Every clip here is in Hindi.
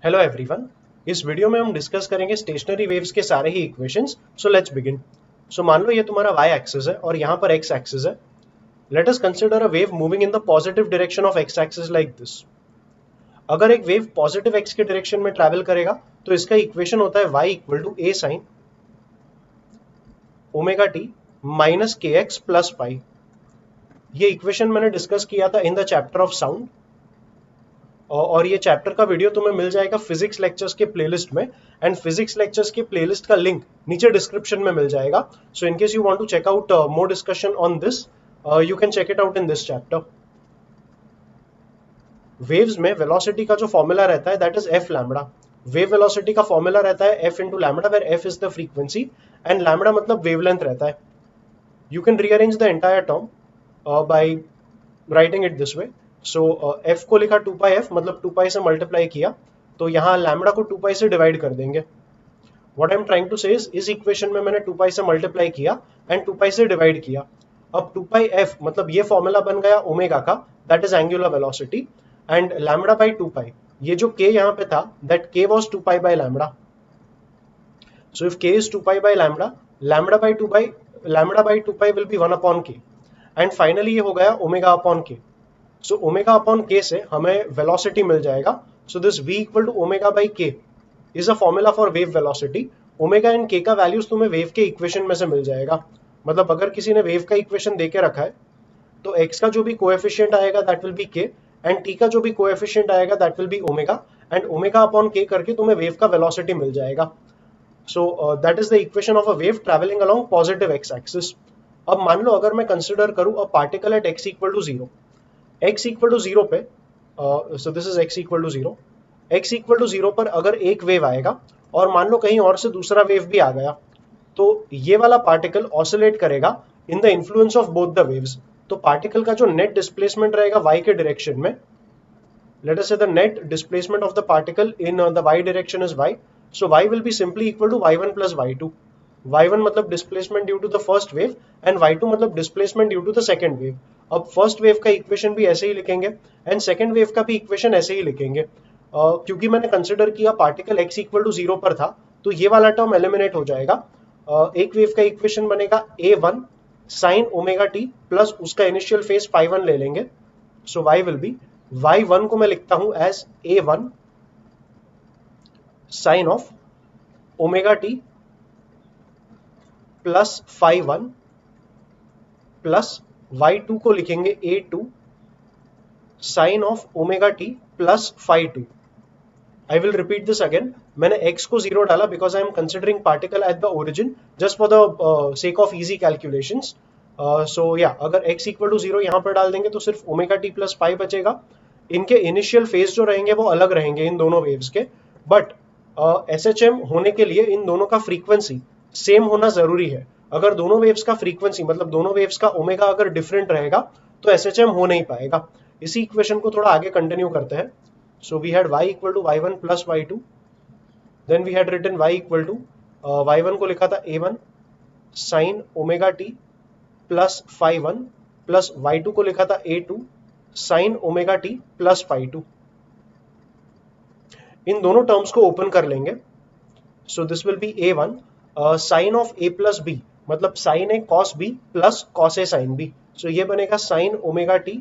Hello everyone. इस वीडियो में हम डिस्कस करेंगे स्टेशनरी वेव्स के सारे ही equations. So let's begin. So मान लो ये तुम्हारा y एक्सिस है और यहाँ पर x एक्सिस है। Let us consider a wave moving in the positive direction of x axis like this. अगर एक वेव पॉजिटिव x के डायरेक्शन में ट्रैवल करेगा तो इसका इक्वेशन होता है y equal to a sine omega t minus k x plus pi. ये इक्वेशन मैंने डिस्कस किया था in the chapter of sound और ये चैप्टर का वीडियो तुम्हें मिल जाएगा फिजिक्स लेक्चर्स के प्लेलिस्ट में। एंड फिजिक्स लेक्चर्स के प्लेलिस्ट का लिंक नीचे डिस्क्रिप्शन में मिल जाएगा। So in case you want to check out more discussion on this, you can check it out in this chapter. Waves में वेलोसिटी का जो फॉर्मूला रहता है that is f lambda. Wave velocity का फॉर्मूला रहता है f into lambda, where f is the frequency and lambda मतलब वेवलेंथ रहता है। You can rearrange the entire term by writing it this way. So F को लिखा 2 पाई एफ, मतलब 2 पाई से मल्टीप्लाई किया तो यहाँ लैम्बडा को 2 पाई से डिवाइड कर देंगे। What I am trying to say इस इक्वेशन में मैंने 2 पाई से मल्टीप्लाई किया एंड 2 पाई से डिवाइड किया। अब 2 पाई एफ मतलब ये फॉर्मूला बन गया ओमेगा का, that is angular velocity, and lambda by 2 pi, ये जो के यहाँ पे था that k was 2 pi by lambda. So if k is 2 pi by lambda, lambda by 2 pi will be 1 upon k, and finally ये हो गया ओमेगा अपॉन के। सो ओमेगा अपॉन के से हमें वेलोसिटी मिल जाएगा। So this v equal to omega by k is a formula for wave velocity. Omega and k का वैल्यूज तुम्हें वेव के इक्वेशन में से मिल जाएगा। मतलब अगर किसी ने वेव का इक्वेशन दे के रखा है तो x का जो भी कोएफिशिएंट आएगा that will be k, and t का जो भी कोएफिशिएंट आएगा that will be omega, and omega upon k करके तुम्हें वेव का वेलोसिटी मिल जाएगा। So that is the equation of a wave traveling along positive x axis. अब मान लो अगर मैं कंसिडर करूं a particle at x equal to zero. x equal to zero पे, so this is x equal to zero. x equal to zero पर अगर एक वेव आएगा और मान लो कहीं और से दूसरा वेव भी आ गया तो ये वाला पार्टिकल ऑसिलेट करेगा in the influence of both the waves. तो पार्टिकल का जो नेट डिस्प्लेसमेंट रहेगा y के डायरेक्शन में, let us say the net displacement of the particle in the y direction is y. So y will be simply equal to y1 plus y2. y1 मतलब displacement due to the first wave and y2 मतलब displacement due to the second wave. अब फर्स्ट वेव का इक्वेशन भी ऐसे ही लिखेंगे एंड सेकेंड वेव का भी इक्वेशन ऐसे ही लिखेंगे। क्योंकि मैंने कंसिडर किया particle x equal to zero पर था तो ये वाला टर्म एलिमिनेट हो जाएगा। एक वेव का इक्वेशन बनेगा a1 sign omega t plus उसका इनिशियल फेज पाई वन ले लेंगे। सो y विल बी y1 को मैं लिखता हूं as a1 sine of omega t plus phi one plus y2 को लिखेंगे a2 sine of omega t plus phi two. I will repeat this again. मैंने x को जीरो डाला because I am considering particle at the origin just for the sake of easy calculations. So या अगर x इक्वल टू जीरो यहाँ पर डाल देंगे तो सिर्फ ओमेगा टी प्लस पाई बचेगा। इनके इनिशियल फेज जो रहेंगे वो अलग रहेंगे इन दोनों वेव्स के, बट SHM होने के लिए इन दोनों का फ्रीक्वेंसी सेम होना जरूरी है। अगर दोनों वेव्स का फ्रीक्वेंसी मतलब दोनों वेव्स का ओमेगा अगर डिफरेंट रहेगा तो SHM हो नहीं पाएगा। इसी इक्वेशन को थोड़ा आगे कंटिन्यू करते हैं। So we had y equal to y1 plus y2. Then we had written y equal to y1 को लिखा था a1 sin omega t plus phi 1 plus y2 को लिखा था a2 sin omega t plus phi 2। इन दोनों टर्म्स को ओपन कर लेंगे। So this will be a1 sine of a plus b, मतलब sine a cos b plus cos a sine b। So ये बनेगा sine omega t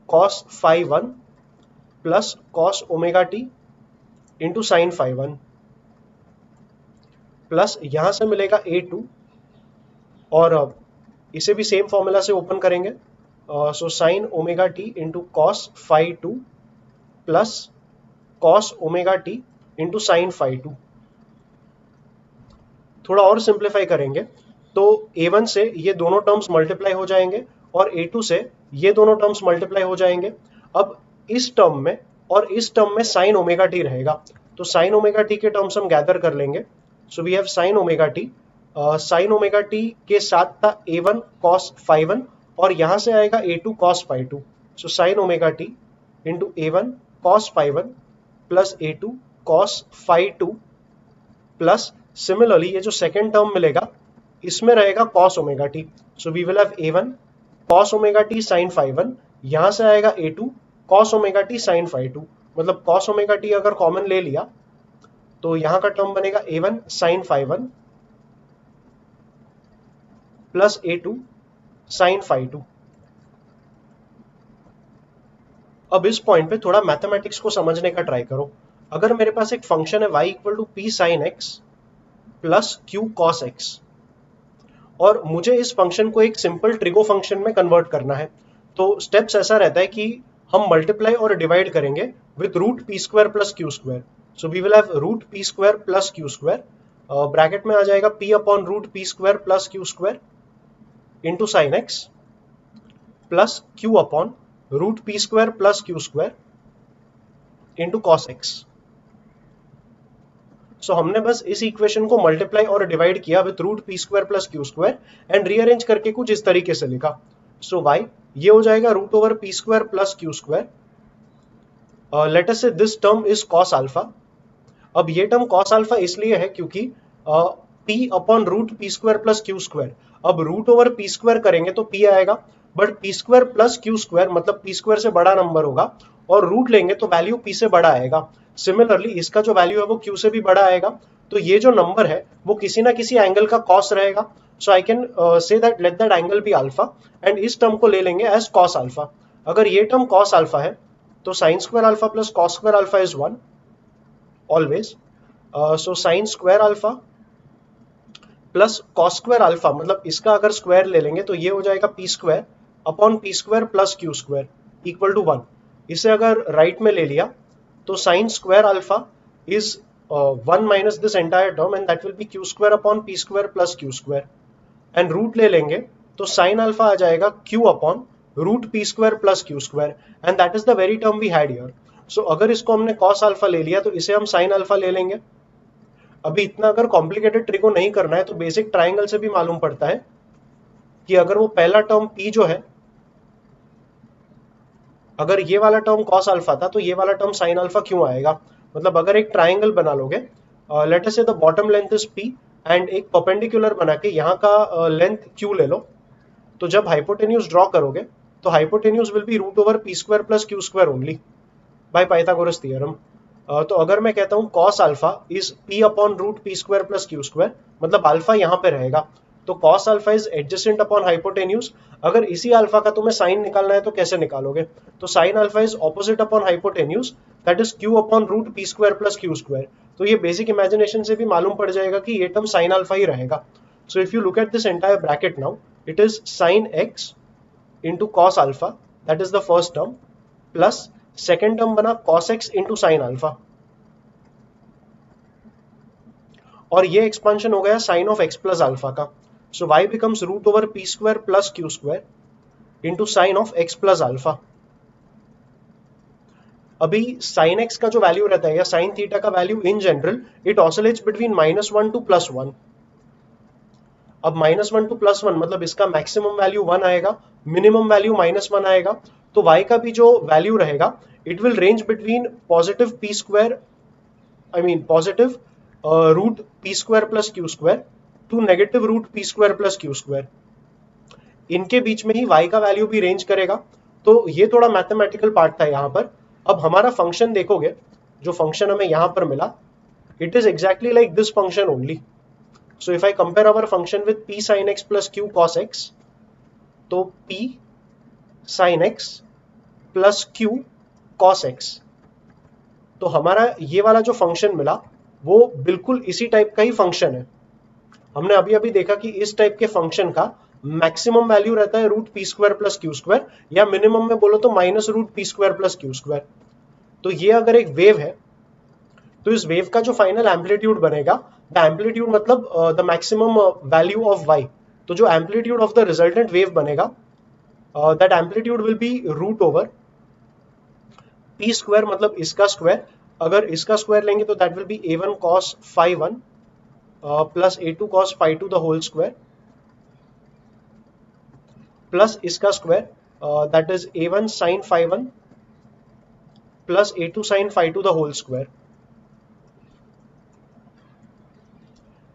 cos phi 1 plus cos omega t into sine phi one, plus यहां से मिलेगा a2 और इसे भी सेम फॉर्मूला से ओपन करेंगे। So sine omega t into cos phi two plus cos omega t into sine phi two. थोड़ा और सिंप्लीफाई करेंगे तो a1 से ये दोनों टर्म्स मल्टीप्लाई हो जाएंगे और a2 से ये दोनों टर्म्स मल्टीप्लाई हो जाएंगे। अब इस टर्म में और इस टर्म में साइन ओमेगा टी रहेगा तो साइन ओमेगा टी के टर्म्स हम गैदर कर लेंगे। So we have sine omega t, sine omega t के साथ था a1 कॉस फाई वन और यहां से आएगा a2 cos phi two. So sine omega t into a1 cos phi one plus a2 cos phi two, plus similarly ये जो सेकेंड टर्म मिलेगा इसमें रहेगा cos omega t. So we will have a1 cos omega t sine phi one, यहां से आएगा a2 cos omega t sine phi two मतलब cos ओमेगा टी अगर कॉमन ले लिया तो यहां का टर्म बनेगा a1 sin phi 1 plus a2 sin phi 2। अब इस पॉइंट पे थोड़ा मैथमेटिक्स को समझने का ट्राई करो। अगर मेरे पास एक फंक्शन है y equal to p sine x plus q cos x और मुझे इस फंक्शन को एक सिंपल ट्रिगो फंक्शन में कन्वर्ट करना है, तो स्टेप्स ऐसा रहता है कि हम मल्टीप्लाई और डिवाइड करेंगे with root p square plus q square. So we will have root p square plus q square, bracket में आ जाएगा p upon root p square plus q square into sine x plus q upon root p square plus q square into cos x. So हमने बस इस इक्वेशन को मल्टीप्लाई और डिवाइड किया with root p square plus q square and rearrange करके कुछ इस तरीके से लिखा। सो वाई ये हो जाएगा root over p square plus q square. Let us say this term is cos alpha. अब ये टर्म कॉस अल्फा इसलिए है क्योंकि p upon root p square plus q square, अब रूट ओवर पी स्क्वायर करेंगे तो p आएगा, but p square plus q square मतलब पी स्क्वायर से बड़ा नंबर होगा और रूट लेंगे तो वैल्यू p से बड़ा आएगा। सिमिलरली इसका जो वैल्यू है वो q से भी बड़ा आएगा, तो ये जो नंबर है वो किसी ना किसी एंगल का कॉस रहेगा। So I can say that let that angle be alpha and इस टर्म को ले लेंगे एज कॉस अल्फा। अगर ये टर्म कॉस अल्फा है तो sine square alpha plus cos square alpha is 1 always. So sine square alpha plus cos square alpha मतलब इसका अगर स्क्वायर ले लेंगे तो ये हो जाएगा p square upon p square plus q square equal to 1। इसे अगर राइट में ले लिया तो sine square alpha is 1 minus this entire term and that will be q square upon p square plus q square and root ले लेंगे तो साइन अल्फा आ जाएगा q upon root p square plus q square and that is the very term we had here. सो अगर इसको हमने कॉस अल्फा ले लिया तो इसे हम साइन अल्फा ले लेंगे। अभी इतना अगर कॉम्प्लिकेटेड ट्रिको नहीं करना है तो बेसिक ट्राइंगल से भी मालूम पड़ता है कि अगर वो पहला टर्म p जो है, अगर ये वाला टर्म cos अल्फा था तो ये वाला टर्म sin अल्फा क्यों आएगा। मतलब अगर एक ट्राइंगल बना लोगे, late us say the bottom length is p and एक परपेंडिकुलर बना के यहाँ का लेंथ q ले लो, तो जब हाइपोटेन्यूज ड्रॉ करोगे तो hypotenuse will be root over p square plus q square only by Pythagoras theorem. तो अगर मैं कहता हूँ cos alpha is p upon root p square plus q square मतलब अल्फा यहाँ पे रहेगा, तो cos alpha is adjacent upon hypotenuse. अगर इसी अल्फा का तुम्हें साइन निकालना है तो कैसे निकालोगे, तो sine alpha is opposite upon hypotenuse that is q upon root p square plus q square. तो ये बेसिक इमेजिनेशन से भी मालूम पड़ जाएगा कि ये टर्म साइन अल्फा ही रहेगा। So if you look at this entire bracket now it is sine x into cos alpha that is the first term plus second term बना cos x into sine alpha और ये एक्सपांशन हो गया sine of x plus alpha का। So y becomes root over p square plus q square into sine of x plus alpha. अभी साइन x का जो वैल्यू रहता है या साइन थीटा का value in general it oscillates between -1 to +1। अब -1 टू +1 मतलब इसका मैक्सिमम वैल्यू 1 आएगा, मिनिमम वैल्यू -1 आएगा, तो y का भी जो वैल्यू रहेगा it will range between positive p square I mean positive root p square plus q square to negative root p square plus q square. इनके बीच में ही y का वैल्यू भी रेंज करेगा। तो ये थोड़ा मैथमेटिकल पार्ट था यहाँ पर। अब हमारा फंक्शन देखोगे, जो फंक्शन हमें यहाँ पर मिला it is exactly like this function only. So if I compare our function with p sin x plus q cos x, तो p sin x plus q cos x, तो हमारा ये वाला जो फंक्शन मिला वो बिल्कुल इसी टाइप का ही फंक्शन है। हमने अभी अभी देखा कि इस टाइप के फंक्शन का मैक्सिमम वैल्यू रहता है root p square plus q square या मिनिमम में बोलो तो minus root p square plus q square. तो ये अगर एक वेव है तो इस वेव का जो फाइनल एम्पलीट्यूड बनेगा, द एम्पलीट्यूड मतलब the maximum value of y, तो जो amplitude of the resultant wave बनेगा that amplitude will be root over p square मतलब इसका स्क्वायर, अगर इसका स्क्वायर लेंगे तो that will be a1 cos phi 1 plus a2 cos phi 2 the whole square plus इसका square that is a1 sin phi 1 plus a2 sin phi 2 the whole square.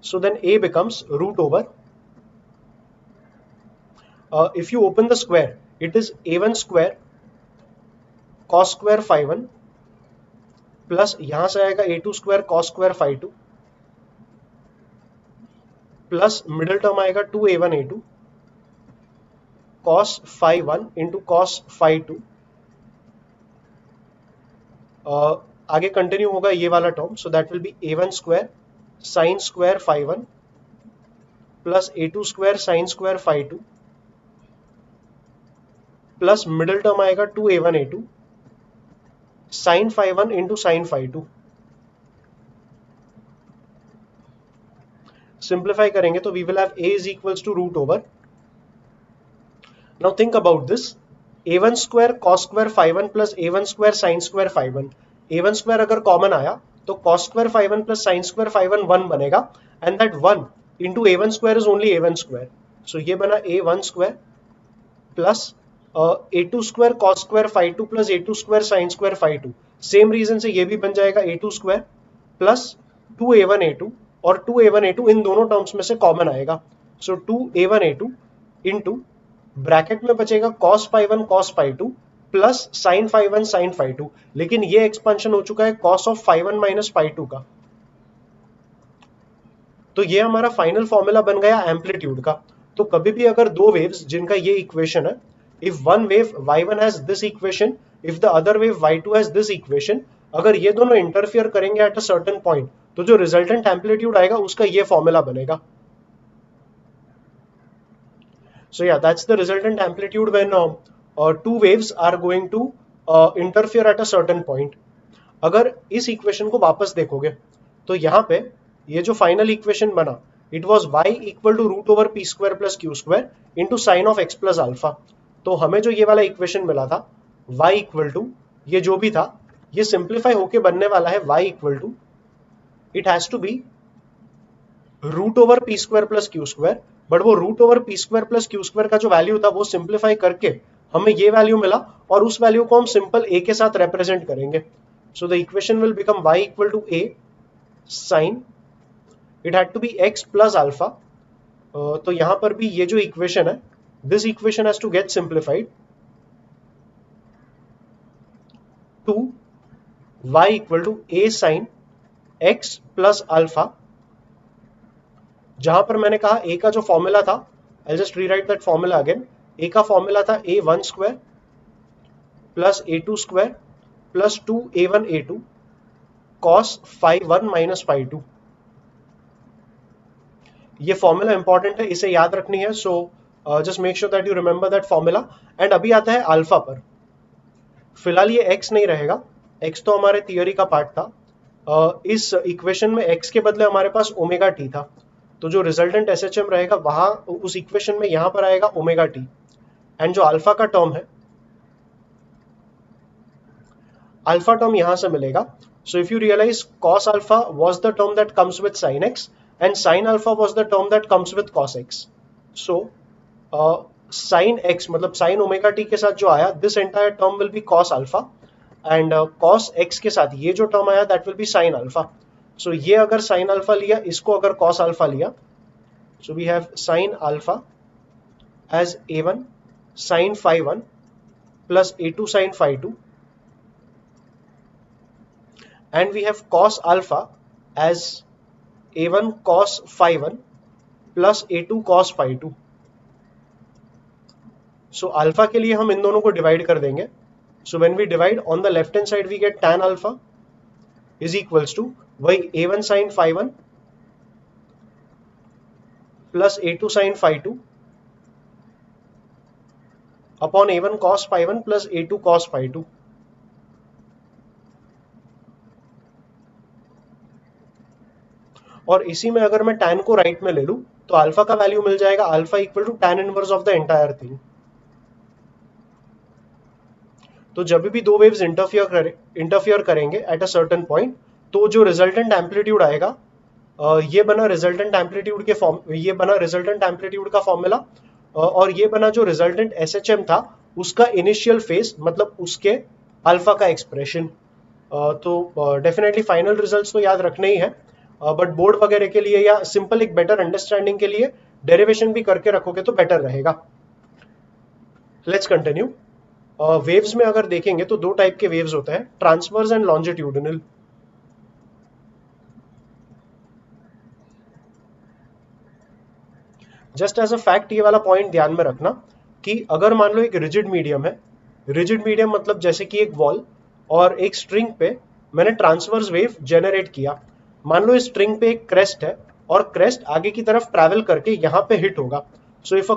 So then a becomes root over, if you open the square, it is a1 square cos square phi 1 plus यहां से आएगा a2 square cos square phi two plus middle term आएगा 2a1 a2 cos phi one into cos phi two. आगे कंटिन्यू होगा ये वाला term, so that will be a1 square sine square phi one plus a2 square sine square phi two plus middle term आएगा 2a1 a2 sine phi one into sine phi two. Simplify करेंगे तो we will have a is equals to root over, now think about this, a1 square cos square phi one plus a1 square sine square phi one, a1 square अगर कॉमन आया तो cos square phi one plus sine square phi one 1 बनेगा, and that 1 into a1 square is only a1 square, so ये बना a1 square plus a2 square cos square phi two plus a2 square sine square phi two. Same reason से ये भी बन जाएगा a2 square plus 2a1 a2, और 2a1 a2 इन दोनों टर्म्स में से कॉमन आएगा, सो 2a1 a2 इंटू ब्रैकेट में बचेगा cos phi one cos phi two plus sine phi one sine phi two, लेकिन ये एक्सपेंशन हो चुका है cos of phi one minus phi two का। तो ये हमारा फाइनल फॉर्मूला बन गया एम्पलीट्यूड का। तो कभी भी अगर दो वेव्स जिनका ये इक्वेशन है, if one wave y1 has this equation, if the other wave y2 has this equation, अगर ये दोनों इंटरफियर करेंगे एट अ सर्टेन पॉइंट, तो जो रिजल्टेंट एम्पलीट्यूड आएगा उसका ये फॉर्मूला बनेगा। So yeah, that's the resultant amplitude when two waves are going to interfere at a certain point. अगर इस इक्वेशन को वापस देखोगे तो यहाँ पे ये जो फाइनल इक्वेशन बना, it was y equal to root over p square plus q square into sine of x plus alpha. तो हमें जो ये वाला इक्वेशन मिला था y इक्वल टू ये जो भी था, ये सिंप्लीफाई होके बनने वाला है y equal to it has to be root over p square plus q square, but वो root over p square plus q square का जो वैल्यू था वो सिंप्लीफाई करके हमें ये वैल्यू मिला, और उस वैल्यू को हम सिंपल a के साथ रिप्रेजेंट करेंगे। So the equation will become y equal to a sine, it had to be x plus alpha. तो यहां पर भी ये जो इक्वेशन है, this equation has to get simplified to y equal to a sine x plus alpha, जहां पर मैंने कहा a का जो फॉर्मूला था, I just rewrite that formula again, a का फॉर्मूला था a1 square plus a2 square plus 2a1 a2 cos phi one minus phi two. ये फॉर्मूला इंपॉर्टेंट है, इसे याद रखनी है, so just make sure that you remember that formula. And अभी आता है अल्फा पर। फिलहाल ये x नहीं रहेगा, x तो हमारे थियोरी का पार्ट था। इस इक्वेशन में x के बदले हमारे पास ओमेगा टी था, तो जो रिजल्टेंट SHM रहेगा वहां उस इक्वेशन में यहां पर आएगा ओमेगा टी, एंड जो अल्फा का टर्म है, अल्फा टर्म यहां से मिलेगा। So if you realise cos alpha was the term that comes with sin x and sin alpha was the term that comes with cos x। So sin x मतलब sin ओमेगा टी के साथ जो आया, this entire term will be cos alpha, and cos x के साथ ये जो टर्म आया that will be sin alpha. So ये अगर sin अल्फा लिया, इसको अगर cos अल्फा लिया, so we have sin alpha as a1 sin phi one plus a2 sin phi two, and we have cos alpha as a1 cos phi 1 plus a2 cos phi 2। so alpha के लिए हम इन दोनों को डिवाइड कर देंगे, so when we divide on the left hand side we get tan alpha is equals to वही a1 sin phi 1 plus a2 sin phi 2 upon a1 cos phi 1 plus a2 cos phi 2। और इसी में अगर मैं tan को राइट में ले लूं तो अल्फा का वैल्यू मिल जाएगा alpha equal to tan inverse of the entire thing. तो जब भी दो वेव्स इंटरफियर करेंगे एट अ सर्टेन पॉइंट, तो जो रिजल्टेंट एम्पलीट्यूड आएगा, ये बना रिजल्टेंट एम्पलीट्यूड का फॉर्मूला, और ये बना जो रिजल्टेंट SHM था उसका इनिशियल फेज, मतलब उसके अल्फा का एक्सप्रेशन। तो डेफिनेटली फाइनल रिजल्ट्स तो याद रखने ही है, बट बोर्ड वगैरह के लिए या सिंपल एक बेटर अंडरस्टैंडिंग के लिए डेरिवेशन भी करके रखोगे तो बेटर रहेगा। Let's continue. वेव्स में अगर देखेंगे तो दो टाइप के वेव्स होते हैं, transverse and longitudinal. Just as a fact ये वाला पॉइंट ध्यान में रखना कि अगर मान लो एक रिजिड मीडियम है, रिजिड मीडियम मतलब जैसे कि एक वॉल और एक स्ट्रिंग पे मैंने ट्रांसवर्स वेव जनरेट किया। मान लो इस स्ट्रिंग पे एक क्रेस्ट है और क्रेस्ट आगे की तरफ ट्रैवल करके यहां पे हिट होगा। So if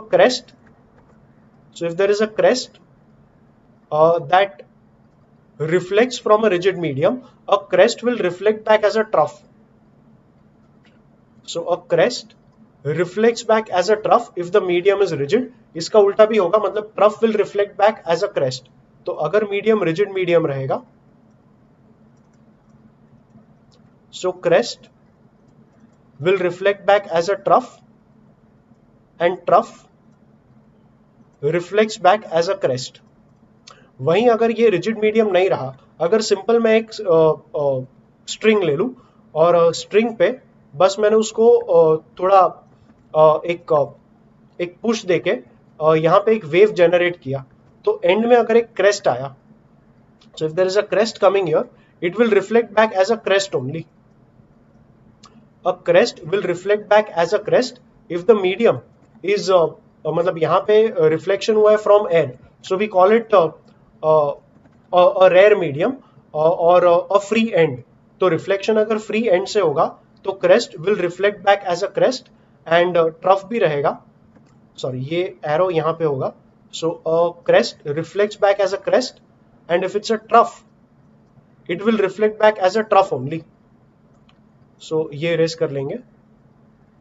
there is a crest that reflects from a rigid medium, a crest will reflect back as a trough. So a crest reflects back as a trough if the medium is rigid. इसका उल्टा भी होगा, मतलब trough will reflect back as a crest. तो अगर मीडियम रिजिड मीडियम रहेगा, so crest will reflect back as a trough and trough reflects back as a crest. वहीं अगर ये रिजिड मीडियम नहीं रहा, अगर सिंपल मैं एक स्ट्रिंग ले लूं और स्ट्रिंग पे बस मैंने उसको थोड़ा एक पुश देके यहाँ पे एक वेव जनरेट किया, तो एंड में अगर एक क्रेस्ट आया, so if there is a crest coming here, it will reflect back as a crest only. A crest will reflect back as a crest if the medium is मतलब यहाँ पे रिफ्लेक्शन हुआ है from air, so we call it a rare medium or a free end. तो रिफ्लेक्शन अगर फ्री एंड से होगा तो crest will reflect back as a crest and trough भी रहेगा. सॉरी, ये एरो यहाँ पे होगा. So crest reflects back as a crest and if it's a trough it will reflect back as a trough only. So ये रेस कर लेंगे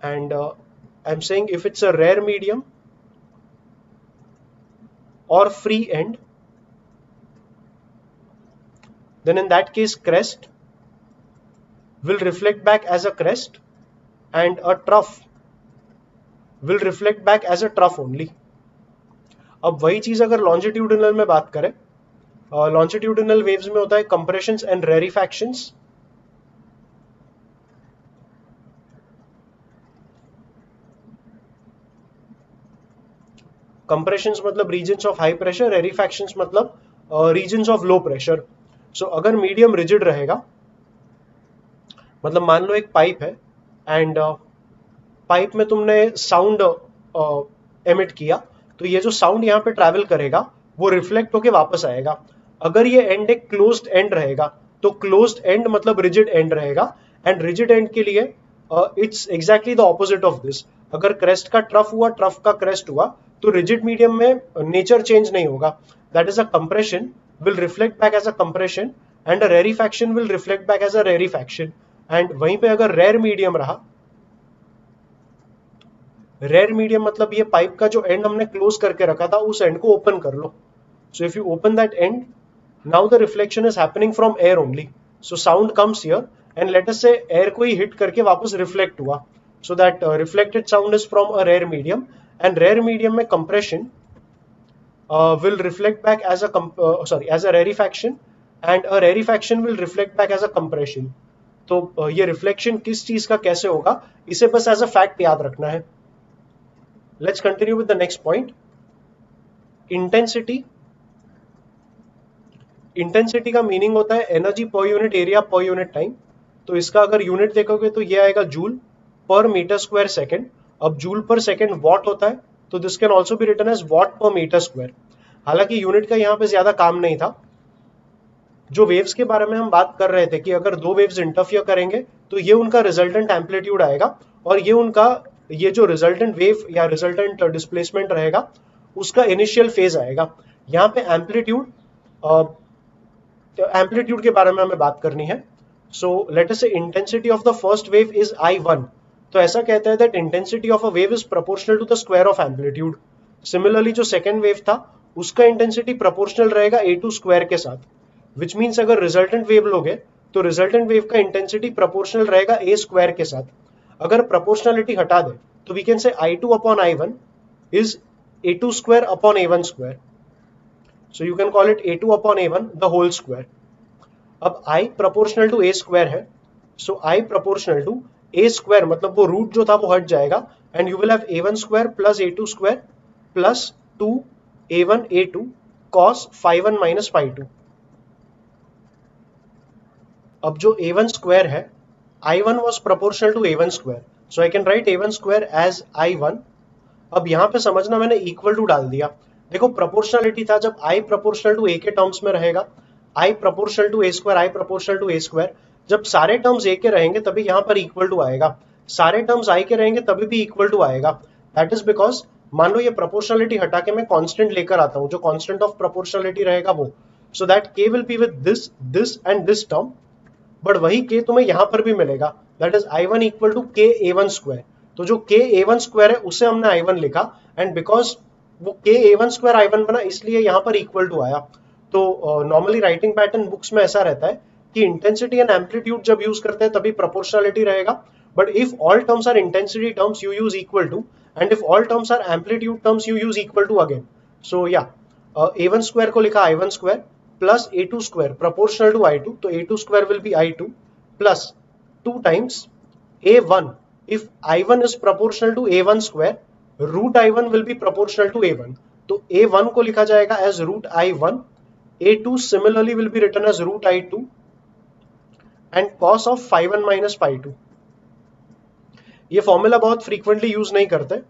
and I am saying if it's a rare medium और free end, then in that case crest will reflect back as a crest and a trough will reflect back as a trough only. अब वही चीज अगर लॉन्जिट्यूडिनल में बात करें, लॉन्जिट्यूडिनल वेव्स में होता है कंप्रेशंस एंड रेरिफैक्शंस. कंप्रेशंस मतलब रीजन्स ऑफ हाई प्रेशर, रेरिफैक्शंस मतलब रीजन्स ऑफ लो प्रेशर. सो अगर मीडियम रिजिड रहेगा, मतलब मान लो एक पाइप है एंड पाइप में तुमने साउंड एमिट किया, तो ये जो साउंड यहाँ पे ट्रैवल करेगा वो रिफ्लेक्ट होके वापस आएगा. अगर ये एंड एक क्लोज्ड एंड रहेगा तो क्लोज्ड एंड मतलब रिजिड एंड रहेगा, एंड रिजिड एंड के लिए it's exactly the opposite of this. अगर क्रेस्ट का ट्रफ हुआ, ट्रफ का क्रेस्ट हुआ, तो रिजिड मीडियम में नेचर चेंज नहीं होगा. That is a compression will reflect back as a compression and a rarefaction will reflect back as a rarefaction. and वहीं पे अगर rare medium रहा, rare medium मतलब ये पाइप का जो एंड हमने क्लोज करके रखा था उस एंड को ओपन कर लो. so if you open that end, now the reflection is happening from air only. so sound comes here and let us say air को ही हिट करके वापस रिफ्लेक्ट हुआ. so that reflected sound is from a rare medium and rare medium में compression will reflect back as a as a rarefaction and a rarefaction will reflect back as a compression. तो ये रिफ्लेक्शन किस चीज का कैसे होगा, इसे बस एज अ फैक्ट याद रखना है. Let's continue with the next point. Intensity. Intensity का मीनिंग होता है energy per unit area per unit time. तो इसका अगर यूनिट देखोगे तो ये आएगा joule per metre square second. अब जूल पर सेकेंड वॉट होता है, तो this can also be written as watt per metre square. हालांकि यूनिट का यहाँ पे ज्यादा काम नहीं था. जो वेव्स के बारे में हम बात कर रहे थे कि अगर दो वेव्स इंटरफियर करेंगे तो ये उनका रिजल्टेंट एम्पलीट्यूड आएगा और ये जो रिजल्टेंट वेव या रिजल्टेंट डिस्प्लेसमेंट रहेगा उसका इनिशियल फेज आएगा. यहाँ पे एम्पलीट्यूड के बारे में हमें बात करनी है. सो let us say intensity of the first wave is I1. तो ऐसा कहता है that intensity of a wave is proportional to the square of amplitude. Similarly जो सेकेंड वेव था उसका इंटेंसिटी प्रोपोर्शनल रहेगा A2 स्क्वायर के साथ, विच मीन्स अगर रिजल्टेंट वेव लोगे तो रिजल्टेंट वेव का इंटेंसिटी प्रोपोर्शनल रहेगा A स्क्वायर के साथ. अगर प्रोपोर्शनलिटी हटा दे तो we can say I2 upon I1 is A2 square upon A1 square. So you can call it A2 upon A1 the whole square. अब I proportional to A square है, so I proportional to A square मतलब वो रूट जो था वो हट जाएगा and you will have A1 square plus A2 square plus 2 A1 A2 cos phi1 minus phi2. अब जो A1 स्क्वायर है, I1 was proportional to A1 square, so I can write A1 square as I1 अब यहाँ पे समझना, मैंने इक्वल टू डाल दिया। देखो प्रोपोर्शनलिटी था जब आई प्रोपोर्शनल टू ए के टर्म्स में रहेगा, I proportional to A square, I proportional to A square, जब सारे टर्म्स ए के रहेंगे तभी यहाँ पर इक्वल टू आएगा, सारे टर्म्स आई के रहेंगे तभी भी इक्वल टू आएगा। दैट इज बिकॉज मान लो ये प्रोपोर्शनलिटी हटा के मैं कांस्टेंट लेकर आता हूँ, जो कांस्टेंट ऑफ प्रोपोर्शनलिटी रहेगा वो, so that K will be with this and this term, but वही के तुम्हें यहां पर भी मिलेगा, that is I one equal to K A one square. तो जो के ए वन स्क्वायर है उसे हमने आई वन लिखा, एंड बिकॉज वो के A one square I one बना इसलिए यहां पर इक्वल टू आया। तो नॉर्मली राइटिंग पैटर्न बुक्स में ऐसा रहता है कि इंटेंसिटी एंड एम्पलीट्यूड जब यूज करते हैं तभी प्रोपोर्शनलिटी रहेगा, but if all terms are intensity terms you use equal to, and if all terms are amplitude terms you use equal to again. So yeah A one square को लिखा I one square plus A two square proportional to I two, तो A two square will be I two plus 2 times a1, if i1 is proportional to a1 square, root i1 will be proportional to a1, तो a1 को लिखा जाएगा as root i1, a2 similarly will be written as root i2, and cos of phi 1 minus phi 2। ये फॉर्मूला बहुत फ्रीक्वेंटली यूज नहीं करते,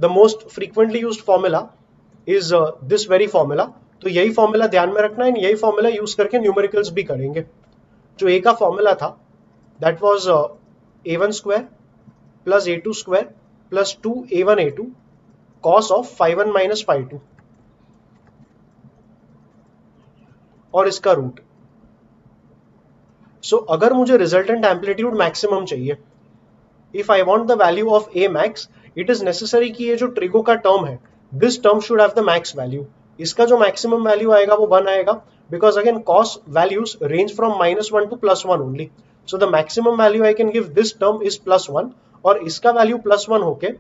the most frequently used formula is this very formula, तो यही फॉर्मूला ध्यान में रखना है, यही फॉर्मूला यूज करके न्यूमेरिकल्स भी करेंगे। जो ए का फॉर्मूला था that was a1 square plus a2 square plus 2 a1 a2 cos of phi 1 minus phi 2 और इसका रूट। सो अगर मुझे रिजल्टेंट एम्पलीट्यूड मैक्सिमम चाहिए, if I want the value of a max, it is necessary कि ये जो ट्रिगो का टर्म है this term should have the max value, इसका जो मैक्सिमम वैल्यू आएगा वो 1 आएगा, because again cos values range from -1 to +1 only, so the maximum value I can give this term is +1, और इसका वैल्यू +1 होके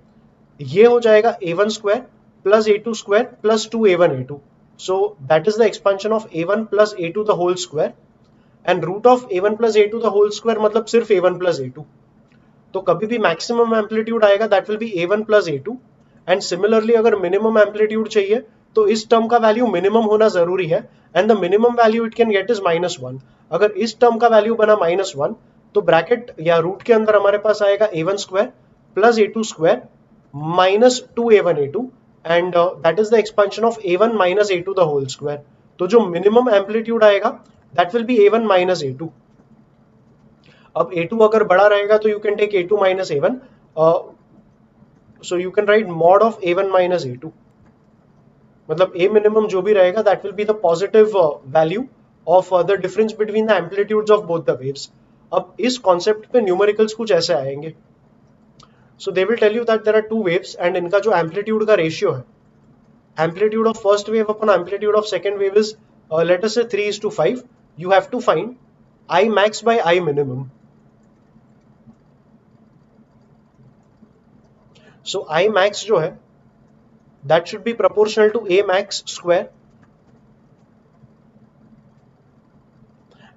ये हो जाएगा a1 square plus a2 square plus 2 a1 a2, so that is the expansion of a1 plus a2 the whole square, and root of a1 plus a2 the whole square मतलब सिर्फ a1 plus a2, तो कभी भी मैक्सिमम एम्पलीट्यूड आएगा that will be a1 plus a2, and similarly अगर मिनिमम एम्पलीट्यूड चाहिए तो इस टर्म का वैल्यू मिनिमम होना जरूरी है, and the minimum value it can get is -1। अगर इस टर्म का वैल्यू बना -1 तो ब्रैकेट या रूट के अंदर हमारे पास आएगा a1 square plus a2 square minus 2 a1 a2, and that is the expansion of a1 minus a2 the whole square. तो जो मिनिमम एम्पलीट्यूड आएगा that will be a1 minus a2। अब a2 अगर बड़ा रहेगा तो you can take a2 minus a1, so you can write mod of a1 minus a2, मतलब a मिनिमम जो भी रहेगा that will be the positive value of the difference between the amplitudes of both the waves. अब इस कॉन्सेप्ट पे न्यूमेरिकल्स कुछ ऐसे आएंगे, so they will tell you that there are two waves and इनका जो एम्पलीट्यूड का रेशियो है, amplitude of first wave upon amplitude of second wave is let us say 3:5, you have to find I max by I minimum, so I max जो है that should be proportional to A max square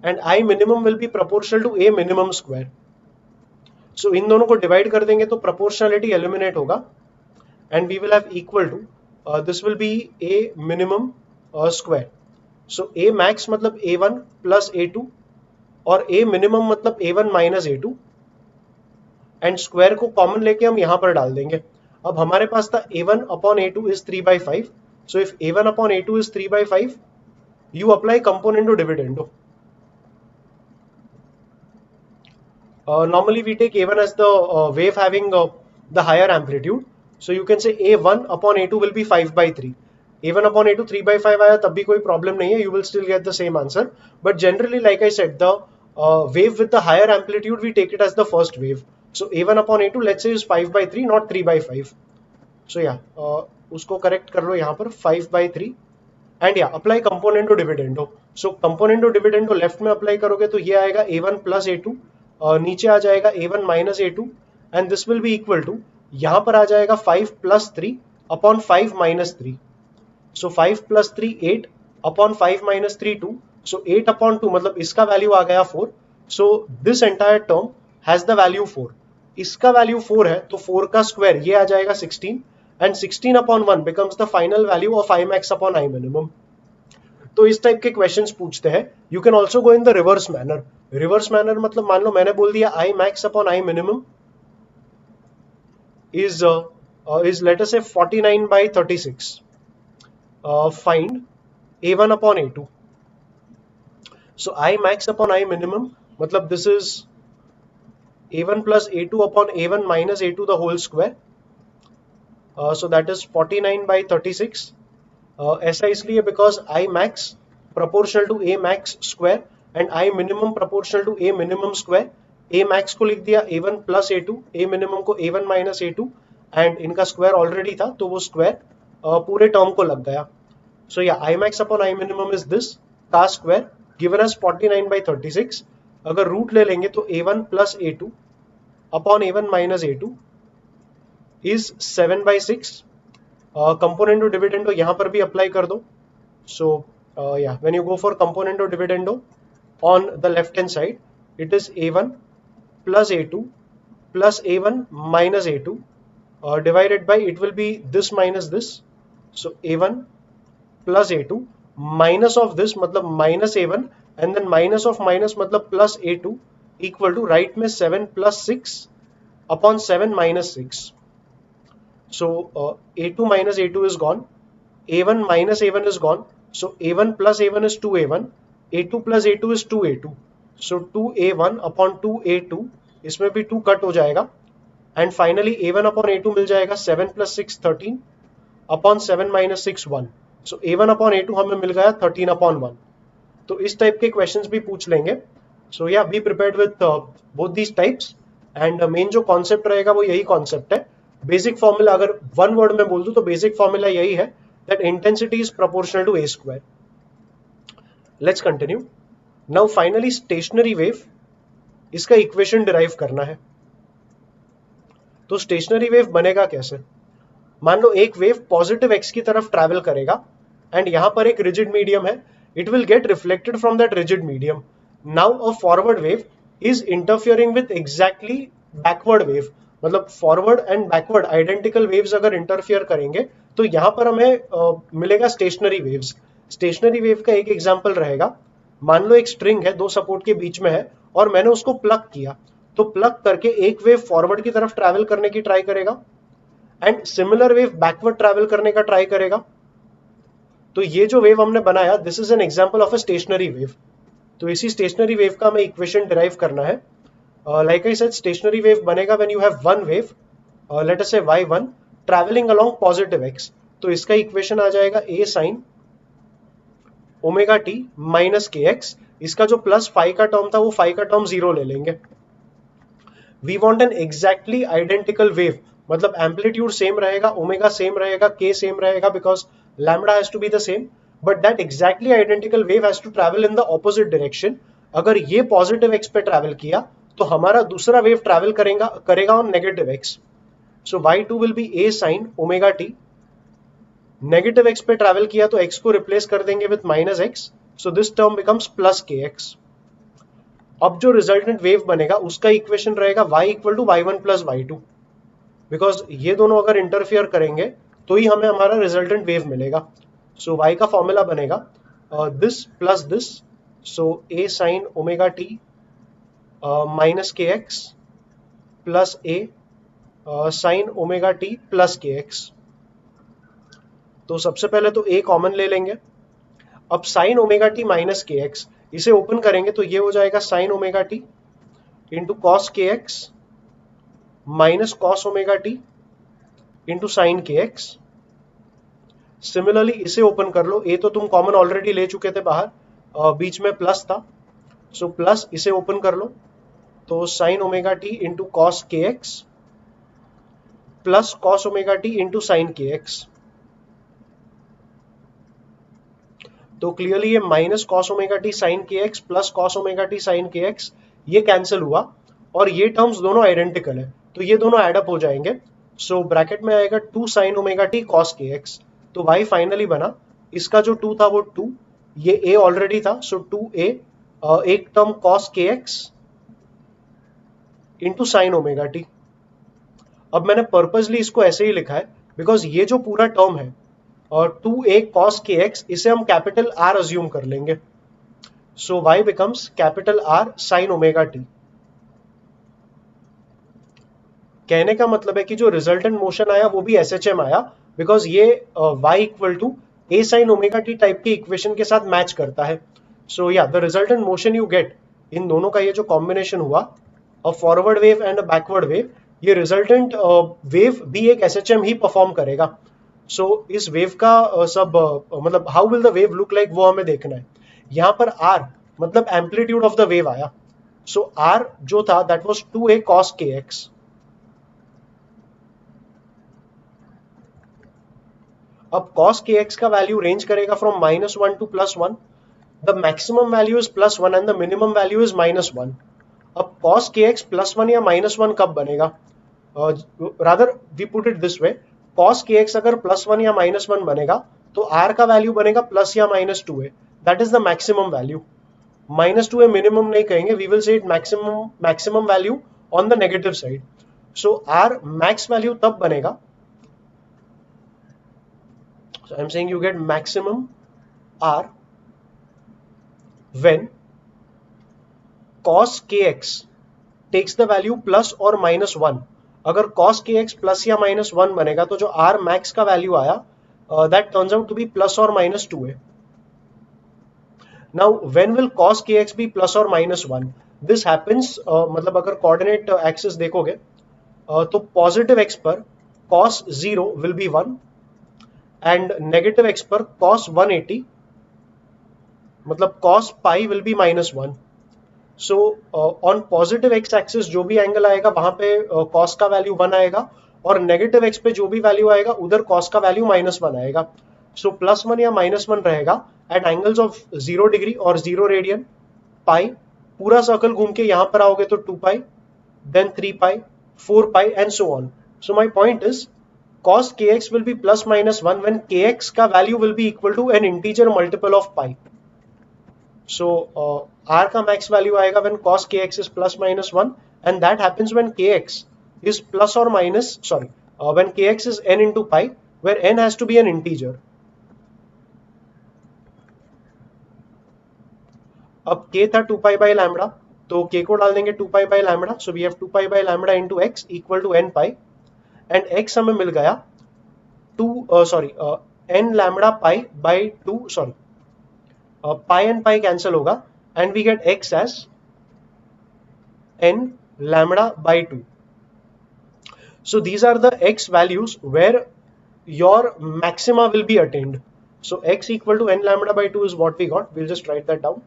and I minimum will be proportional to A minimum square, so इन दोनों को डिवाइड कर देंगे तो proportionality eliminate होगा and we will have equal to this will be A minimum square, so A max मतलब A1 plus A2 और A minimum मतलब A1 minus A2, and square को कॉमन लेके हम यहां पर डाल देंगे। अब हमारे पास था A1 upon A2 is 3/5, so if A1 upon A2 is 3/5, you apply componendo dividendo. Normally we take A1 as the wave having the higher amplitude, so you can say A1 upon A2 will be 5/3. A1 upon A2 3/5 आया तब भी कोई प्रॉब्लम नहीं है, you will still get the same answer, but generally like I said the wave with the higher amplitude we take it as the first wave, so A1 upon A2 let's say is 5/3 not 3/5, so yeah उसको करेक्ट कर लो यहाँ पर 5/3, एंड या अप्लाई कंपोनेंटो डिविडेंडो, सो कंपोनेंटो डिविडेंडो लेफ्ट में अप्लाई करोगे तो ये आएगा A1 प्लस A2, नीचे आ जाएगा A1 minus A2, and this will be equal to यहाँ पर आ जाएगा 5 plus 3 upon 5 minus 3, so 5 plus 3 8 upon 5 minus 3 2, so 8 upon 2 मतलब इसका वैल्यू आ गया 4, so this entire term has the value 4, इसका वैल्यू 4 है तो 4 का स्क्वायर ये आ जाएगा 16, and 16 upon 1 becomes the final value of I max upon I minimum। तो इस टाइप के क्वेश्चंस पूछते हैं। You can also go in the reverse manner, reverse manner मतलब मान लो मैंने बोल दिया I max upon I minimum is is let us say 49 by 36. Find A1 upon A2. So I max upon I minimum, matlab this is A1 plus A2 upon A1 minus A2 the whole square. So that is 49 by 36. ऐसा इसलिए because I max proportional to A max square and I minimum proportional to A minimum square. A max को लिख दिया A1 plus A2, A minimum को A1 minus A2 and इनका square already था तो वो square पूरे term को लग गया. So yeah, I max upon I minimum is this का square given as 49 by 36. अगर root ले लेंगे तो A1 plus A2 upon A1 minus A2 is 7 by 6. Componendo dividendo यहाँ पर भी अप्लाई कर दो. So yeah, when you go for componendo dividendo on the left hand side, it is A1 plus A2 plus A1 minus A2 divided by, it will be this minus this. So A1 plus A2 minus of this मतलब minus A1 and then minus of minus मतलब plus A2 equal to right में 7 plus 6 upon 7 minus 6. So A2 minus A2 is gone, A1 minus A1 is gone, so A1 plus A1 is 2A1, A2 plus A2 is 2A2, so 2A1 upon 2A2, इसमें भी 2 कट हो जाएगा and finally A1 upon A2 मिल जाएगा 7 plus 6 13 upon 7 minus 6 1. So A1 upon A2 हमें मिल गया 13 upon 1. तो इस टाइप के क्वेश्चंस भी पूछ लेंगे. So yeah, be prepared with both these types and main जो कॉन्सेप्ट रहेगा वो यही कॉन्सेप्ट है. बेसिक फॉर्मूला अगर वन वर्ड में बोल दूं तो बेसिक फॉर्मूला यही है that intensity is proportional to A square. Let's continue. Now finally stationary wave, इसका इक्वेशन डिराइव करना है. तो स्टेशनरी वेव बनेगा कैसे? मान लो एक वेव पॉजिटिव एक्स की तरफ ट्रैवल करेगा एंड यहां पर एक रिजिड मीडियम है. It will get reflected from that rigid medium. Now a forward wave is interfering with exactly backward wave. मतलब forward and backward identical waves अगर इंटरफियर करेंगे तो यहां पर हमें मिलेगा स्टेशनरी वेव्स. स्टेशनरी वेव का एक एग्जांपल रहेगा, मान लो एक स्ट्रिंग है, दो सपोर्ट के बीच में है और मैंने उसको प्लग किया, तो प्लग करके एक वेव फॉरवर्ड की तरफ ट्रैवल करने की ट्राई करेगा and similar wave backward travel करने का ट्राई करेगा. तो ये जो वेव हमने बनाया, this is an example of a stationary wave. तो इसी स्टेशनरी वेव का हमें इक्वेशन डिराइव करना है. Like I said, stationary wave बनेगा when you have one wave, let us say y1 travelling along positive x. तो इसका इक्वेशन आ जाएगा a sin omega t minus kx. इसका जो प्लस फाइव का टर्म था वो फाइव का टर्म जीरो ले लेंगे. We want an exactly identical wave, मतलब एम्पलीट्यूड सेम रहेगा, ओमेगा सेम रहेगा, k सेम रहेगा because lambda has to be the same, but that exactly identical wave has to travel in the opposite direction. अगर ये पॉजिटिव x पे ट्रैवल किया तो हमारा दूसरा वेव ट्रैवल करेगा on negative x. So y2 will be a sin omega t. Negative x पे ट्रैवल किया तो x को रिप्लेस कर देंगे with minus x, so this term becomes plus kx. अब जो रिजल्टेंट वेव बनेगा उसका इक्वेशन रहेगा y equal to y1 plus y2, because ये दोनों अगर इंटरफियर करेंगे तो ही हमें हमारा रिजल्टेंट वेव मिलेगा. सो y का फॉर्मूला बनेगा this plus this, so a sin omega t minus kx plus a sin omega t plus kx. तो सबसे पहले तो a कॉमन ले लेंगे. अब sin omega t minus kx इसे ओपन करेंगे तो ये हो जाएगा sin omega t into cos kx minus cos omega t into sine kx. Similarly इसे ओपन कर लो, a तो तुम कॉमन ऑलरेडी ले चुके थे बाहर, बीच में प्लस था, सो प्लस इसे ओपन कर लो तो sine omega t into cos kx plus cos omega t into sine kx. तो क्लियरली ये minus cos omega t sine kx plus cos omega t sine kx ये कैंसिल हुआ और ये टर्म्स दोनों आइडेंटिकल है तो ये दोनों एडअप हो जाएंगे. सो ब्रैकेट में आएगा 2 sign omega T cos kx. तो y फाइनली बना, इसका जो 2 था वो 2, ये a ऑलरेडी था, सो 2a एक term cos kx into sine omega T. अब मैंने पर्पसली इसको ऐसे ही लिखा है बिकॉज ये जो पूरा टर्म है और 2a cos kx इसे हम कैपिटल R अज्यूम कर लेंगे. सो y becomes capital R sin omega t. कहने का मतलब है कि जो रिजल्टेंट मोशन आया वो भी SHM आया, बिकॉज ये y equal to a sin omega t type के इक्वेशन के साथ मैच करता है. So yeah the resultant motion you get, इन दोनों का ये जो कॉम्बिनेशन हुआ, a forward wave and a backward wave, ये रिजल्टेंट वेव भी एक SHM ही परफॉर्म करेगा. सो इस वेव का मतलब how will the wave look like वो हमें देखना है. यहाँ पर r मतलब एम्पलीट्यूड ऑफ द वेव आया. सो r जो था that was 2a cos kx. अब cos kx का वैल्यू रेंज करेगा from -1 to +1. The maximum value is +1 and the minimum value is -1. अब cos kx +1 या -1 कब बनेगा? Rather we put it this way, cos kx अगर +1 या -1 बनेगा तो r का वैल्यू बनेगा प्लस या -2a. That is the maximum value. -2a minimum नहीं कहेंगे, we will say it maximum value on the negative side. So r max value तब बनेगा. So I'm saying you get maximum R when cos kx takes the value plus or -1. अगर cos kx प्लस या -1 बनेगा तो जो R max का वैल्यू आया that turns out to be plus or -2a. Now when will cos kx be plus or -1? This happens मतलब अगर कोऑर्डिनेट एक्सिस देखोगे तो पॉजिटिव x पर cos 0 will be 1 and negative x पर cos 180 मतलब cos pi will be -1. So on positive x axis जो भी एंगल आएगा वहां पे cos का वैल्यू 1 आएगा, और नेगेटिव x पे जो भी वैल्यू आएगा उधर cos का वैल्यू -1 आएगा. सो +1 या -1 रहेगा एट एंगल्स ऑफ 0 डिग्री और 0 रेडियन. पाई पूरा सर्कल घूम के यहां पर आओगे तो 2 pi, then 3 pi, 4 pi and so on. So my point is cos kx will be plus minus 1 when kx का value will be equal to an integer multiple of pi. So r का max value आएगा when cos kx is plus minus 1, and that happens when kx is plus or minus when kx is n into pi, where n has to be an integer. अब k था 2 pi by lambda, तो k को डाल देंगे 2 pi by lambda. So we have 2 pi by lambda into x equal to n pi, and x हमें मिल गया n lambda pi by 2, pi and pi cancel होगा, and we get x as n lambda by 2. So these are the x values where your maxima will be attained. So x equal to n lambda by 2 is what we got. We'll just write that down.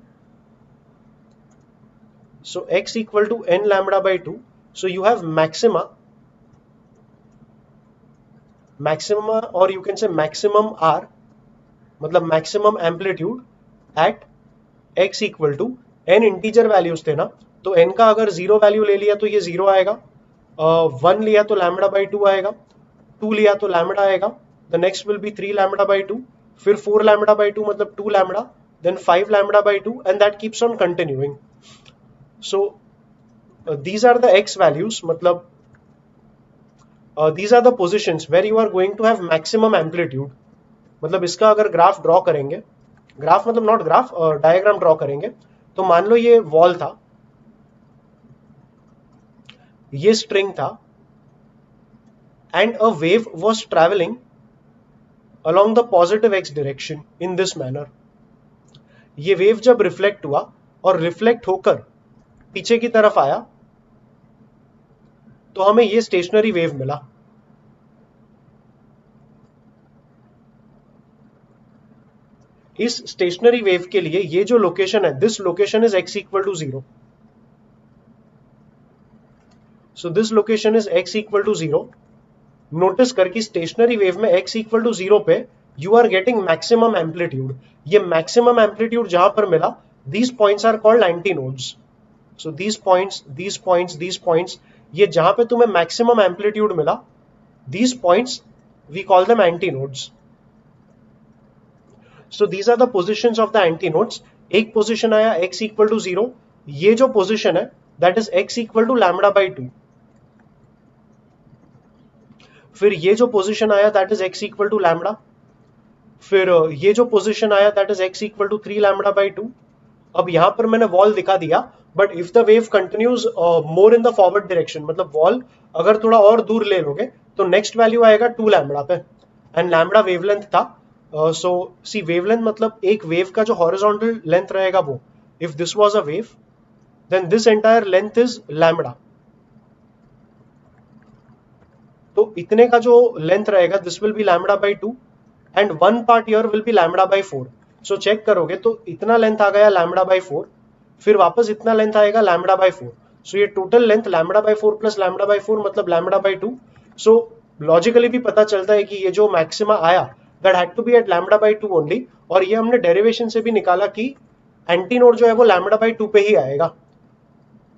So x equal to n lambda by 2. So you have maxima, or you can say maximum r, मतलब maximum amplitude at x equal to n integer values थे ना, तो n का अगर 0 वैल्यू ले लिया तो ये 0 आएगा, 1 लिया तो लैम्बडा बाई 2 आएगा, 2 लिया तो लैम्बडा आएगा, the next will be 3 lambda by 2, फिर 4 लैम्बडा बाई 2 मतलब 2 lambda, then 5 lambda by 2, and that keeps on continuing. So these are the x values, मतलब these are the positions where you are going to have maximum amplitude. मतलब इसका अगर ग्राफ ड्रॉ करेंगे, ग्राफ मतलब नॉट ग्राफ, डायग्राम ड्रॉ करेंगे, तो मान लो ये वॉल था, ये स्ट्रिंग था, and a wave was travelling along the positive x direction in this manner. ये वेव जब रिफ्लेक्ट हुआ और रिफ्लेक्ट होकर पीछे की तरफ आया तो हमें ये स्टेशनरी वेव मिला. इस स्टेशनरी वेव के लिए ये जो लोकेशन है, this location is x equal to 0. So this location is x equal to 0. Notice कर कि स्टेशनरी वेव में x इक्वल टू 0 पे you are getting maximum amplitude. ये मैक्सिमम एम्पलीट्यूड जहां पर मिला, these points are called antinodes. So these points, ये जहां पे तुम्हें मैक्सिमम एम्पलीट्यूड मिला, these points we call them antinodes. So these are the positions of the antinodes. एक पोजिशन आया x इक्वल टू 0, ये जो पोजिशन है that is x equal to lambda by 2. फिर ये जो पोजीशन आया that is x equal to lambda. फिर ये जो पोजीशन आया that is x equal to 3 lambda by 2. अब यहाँ पर मैंने वॉल दिखा दिया, but if the wave continues more in the forward direction, मतलब वॉल अगर थोड़ा और दूर ले लोगे तो नेक्स्ट वैल्यू आएगा 2 लैम्बडा पे, एंड लैम्बडा वेवलेंथ था। सो सी वेवलेंथ मतलब एक वेव का जो हॉरिजॉन्टल लेंथ रहेगा वो, if this was a wave then this entire length is lambda. तो इतने का जो लेंथ रहेगा this will be lambda by 2 and one part here will be lambda by 4। सो चेक करोगे तो इतना लेंथ आ गया लैम्बडा बाई 4, फिर वापस इतना लेंथ आएगा लैम्बडा बाई 4। सो ये total length lambda by 4 plus lambda by 4 मतलब लैम्बडा बाई 2। सो लॉजिकली भी पता चलता है कि ये जो मैक्सिमा आया that had to be at lambda by 2 only, और ये हमने डेरिवेशन से भी निकाला कि एंटी नोड जो है वो लैम्बडा बाई 2 पे ही आएगा।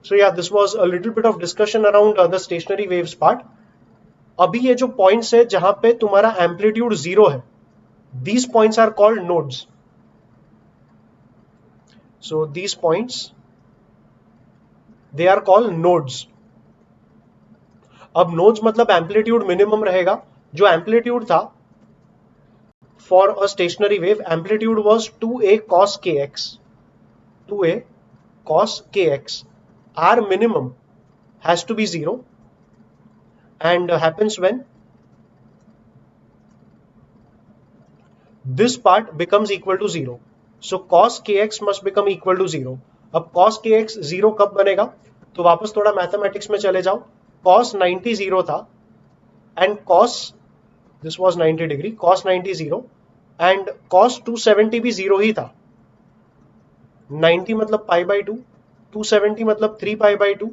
सो या this was a little bit of discussion around the stationery waves part. अभी ये जो पॉइंट्स है जहां पे तुम्हारा एम्पलीट्यूड 0 है, these points are called nodes. So these points, they are called nodes. अब nodes मतलब एम्पलीट्यूड मिनिमम रहेगा। जो एम्पलीट्यूड था for a stationary wave, amplitude was 2a cos kx, 2a cos kx। r minimum has to be 0 and happens when this part becomes equal to 0. So cos kx must become equal to 0. अब cos kx 0 कब बनेगा, तो वापस थोड़ा मैथमेटिक्स में चले जाओ। cos 90 0 था and cos this was 90 degree, cos 90 0 and cos 270 भी 0 ही था। 90 मतलब पाई बाई 2, 270 मतलब 3 pi by 2।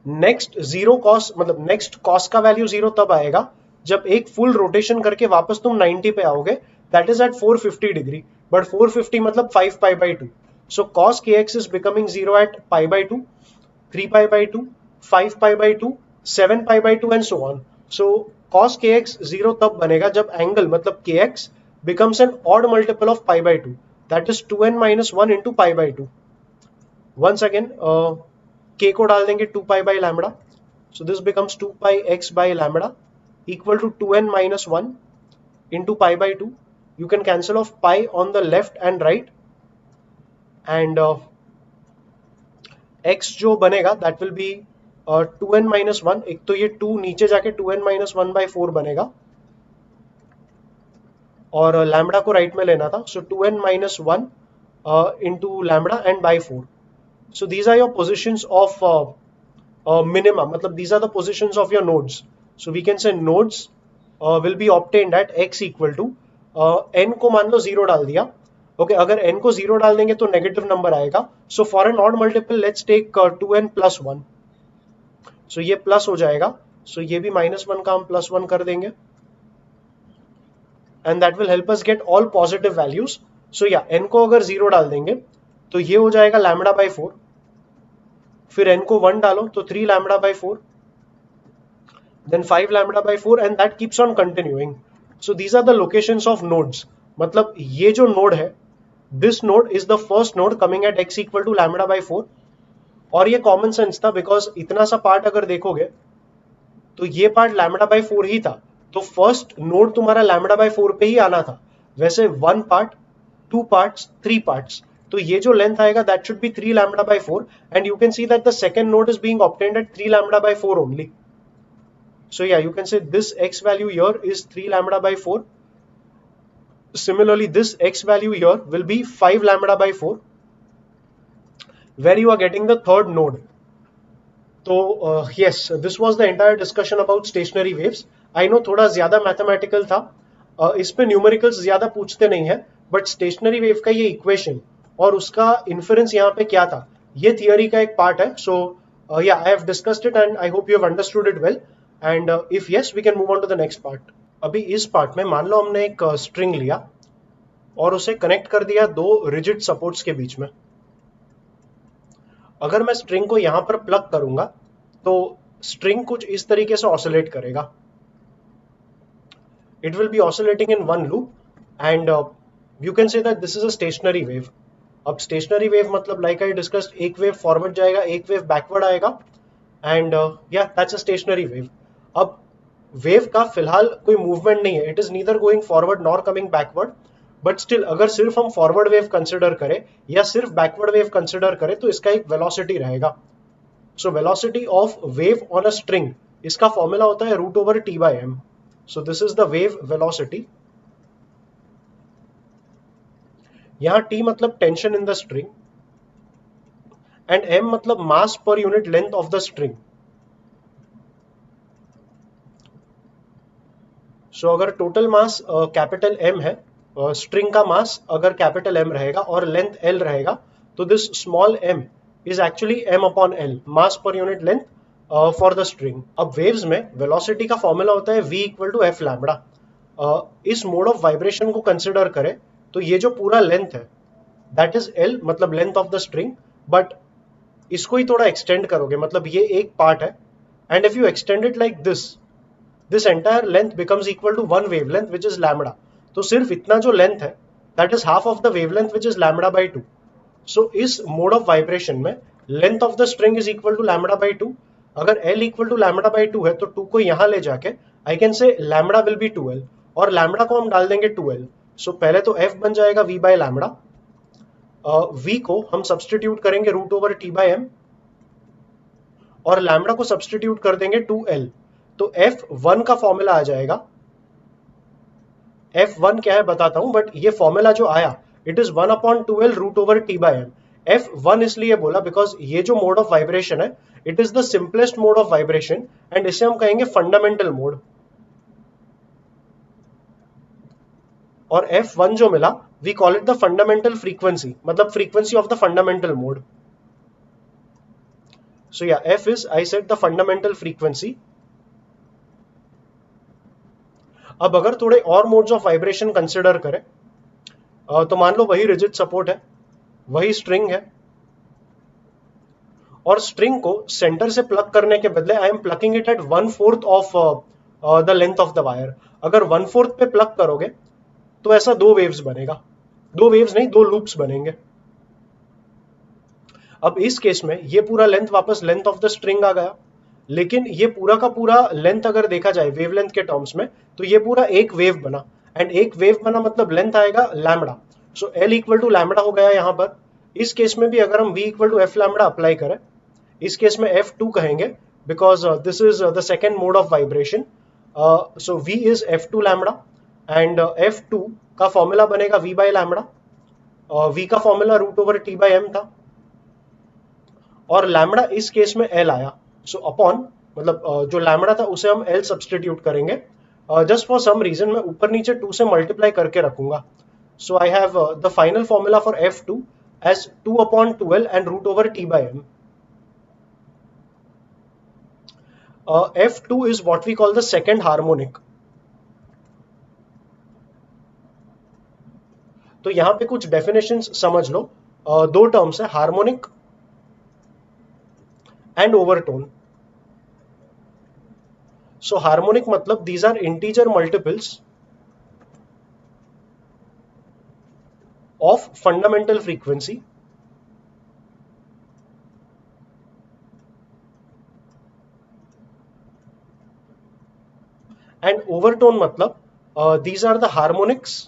Next zero cos मतलब नेक्स्ट कॉस का वैल्यू 0 तब आएगा जब एक फुल रोटेशन करके वापस तुम 90 पे आओगे, that is at 450 degree, but 450 मतलब 5 pi by 2। So cos kx is becoming 0 at pi by 2, 3 pi by 2, 5 pi by 2, 7 pi by 2 and so on. So cos kx 0 तब बनेगा जब एंगल मतलब kx becomes an odd multiple of pi by 2, that is 2n minus 1 into pi by 2. Once again k को डाल देंगे 2 pi by lambda, so this becomes 2 pi x by lambda equal to 2n minus 1 into pi by 2. You can cancel off pi on the left and right, and x जो बनेगा that will be 2n minus 1, एक तो ये 2 नीचे जाके 2n minus 1 by 4 बनेगा, और लैम्बडा को राइट में लेना था, सो 2n minus 1 into lambda and by 4. So these are your positions of minimum, मतलब these are the positions of your nodes. So we can say nodes will be obtained at x equal to n को मान लो 0 डाल दिया, ओके अगर n को 0 डाल देंगे तो नेगेटिव नंबर आएगा। So for an odd multiple let's take 2n plus 1, सो ये प्लस हो जाएगा, सो ये भी -1 का हम +1 कर देंगे, and that will help us get all positive values. So yeah, n को अगर 0 डाल देंगे तो ये हो जाएगा लैम्बडा बाई 4, फिर n को 1 डालो तो 3 lambda by 4, then 5 lambda by 4, and that keeps on continuing. So these are the locations of nodes. मतलब ये जो नोड है, this node is the first node coming at x equal to lambda by 4, और ये कॉमन सेंस था बिकॉज इतना सा पार्ट अगर देखोगे तो ये पार्ट लैम्बडा बाई 4 ही था, तो फर्स्ट नोड तुम्हारा लैम्बडा बाई 4 पे ही आना था। वैसे 1 पार्ट, 2 पार्ट्स, 3 पार्ट्स, तो ये जो लेंथ आएगा that should be 3 lambda by 4, and you can see that the second node is being obtained at 3 lambda by 4 only. So yeah, you can say this x value here is 3 lambda by 4. Similarly, this x value here will be 5 lambda by 4, where you are getting the third node. So yes, this was the entire discussion about stationary waves. I know थोड़ा ज्यादा मैथमेटिकल था, इस पे न्यूमेरिकल्स ज्यादा पूछते नहीं है, बट स्टेशनरी वेव का ये इक्वेशन और उसका इन्फरेंस यहाँ पे क्या था, ये थियोरी का एक पार्ट है। सो yeah, I have discussed it and I hope you have understood it well, and if yes, we can move on to the next part. अभी इस पार्ट में मान लो हमने एक स्ट्रिंग लिया और उसे कनेक्ट कर दिया दो रिजिड सपोर्ट्स के बीच में। अगर मैं स्ट्रिंग को यहां पर प्लग करूंगा तो स्ट्रिंग कुछ इस तरीके से ऑसिलेट करेगा, it will B oscillating in one loop, and you can say that this is a stationary wave. अब स्टेशनरी वेव मतलब लाइक आई डिस्कस्ड, एक वेव फॉरवर्ड जाएगा, एक वेव बैकवर्ड आएगा, and yeah that's a stationary wave. अब वेव का फिलहाल कोई मूवमेंट नहीं है, it is neither going forward nor coming backward, but still अगर सिर्फ हम फॉरवर्ड वेव कंसिडर करें या सिर्फ बैकवर्ड वेव कंसिडर करें तो इसका एक वेलोसिटी रहेगा. So velocity of wave on a string, इसका फॉर्मूला होता है root over T by M. So this is the wave velocity. यहां टी मतलब tension in the string and M मतलब mass per unit length of the string. So अगर टोटल मास कैपिटल एम है, स्ट्रिंग का मास अगर कैपिटल एम रहेगा और लेंथ एल रहेगा, तो this small m is actually m upon L, mass per unit length for the string. अब वेव्स में वेलोसिटी का फॉर्मूला होता है v equal to F lambda. इस मोड ऑफ वाइब्रेशन को कंसिडर करें तो ये जो पूरा लेंथ है दैट इज एल, मतलब length of the string, but इसको ही थोड़ा एक्सटेंड करोगे, मतलब ये एक पार्ट है, and if you extend it like this, this entire length becomes equal to one wavelength which is lambda. तो सिर्फ इतना जो लेंथ है that is half of the wavelength which is lambda by 2. So इस mode of vibration में length of the string is equal to lambda by 2. अगर L equal to lambda by 2 है तो 2 को यहाँ ले जाके I can say lambda will be 2L, और lambda को हम डाल देंगे 2L. So पहले तो F बन जाएगा V by lambda. V को हम सब्सटीट्यूट करेंगे root over T by M, और लैम्बडा को सब्सटीट्यूट कर देंगे 2L. तो F1 का फॉर्मूला आ जाएगा. F1 क्या है बताता हूं, बट ये फॉर्मूला जो आया it is 1 upon 2L root over T by M. F1 इसलिए बोला बिकॉज ये जो मोड ऑफ वाइब्रेशन है it is the simplest mode of vibration and इसे हम कहेंगे फंडामेंटल मोड. और F1 जो मिला we call it the fundamental frequency, मतलब frequency of the fundamental mode. So yeah F is, I said, the fundamental frequency. अब अगर थोड़े और मोड्स ऑफ वाइब्रेशन कंसिडर करें तो मान लो वही रिजिड सपोर्ट है, वही स्ट्रिंग है, और स्ट्रिंग को सेंटर से प्लग करने के बदले I am plugging it at 1/4 of the length of the wire. अगर 1/4 पे प्लग करोगे तो ऐसा दो वेव्स बनेगा, दो वेव्स नहीं, दो लूप्स बनेंगे. अब इस केस में ये पूरा लेंथ वापस लेंथ ऑफ द स्ट्रिंग आ गया, लेकिन ये पूरा का पूरा लेंथ अगर देखा जाए वेवलेंथ के टर्म्स में तो ये पूरा एक वेव बना, एंड एक वेव बना मतलब लेंथ आएगा lambda. So L equal to lambda हो गया यहाँ पर. इस केस में भी अगर हम V equal to F lambda apply करें, इस केस में F2 कहेंगे because this is the second mode of vibration. So V is F2 lambda and F2 का फॉर्मूला बनेगा V बाई लैम्बडा. V का formula root over T by m था, और लैम्बडा इस केस में L आया. सो अपॉन, मतलब जो लैम्बडा था उसे हम L सब्सटीट्यूट करेंगे. जस्ट फॉर सम रीजन मैं ऊपर नीचे 2 से मल्टीप्लाई करके रखूंगा. So I have the final formula for F2 as 2 upon 2L and root over T by M. F2 is what we call the second harmonic. तो यहां पे कुछ डेफिनेशंस समझ लो. दो टर्म्स है, harmonic and overtone. So harmonic मतलब these are integer multiples of fundamental frequency, and overtone मतलब these are the harmonics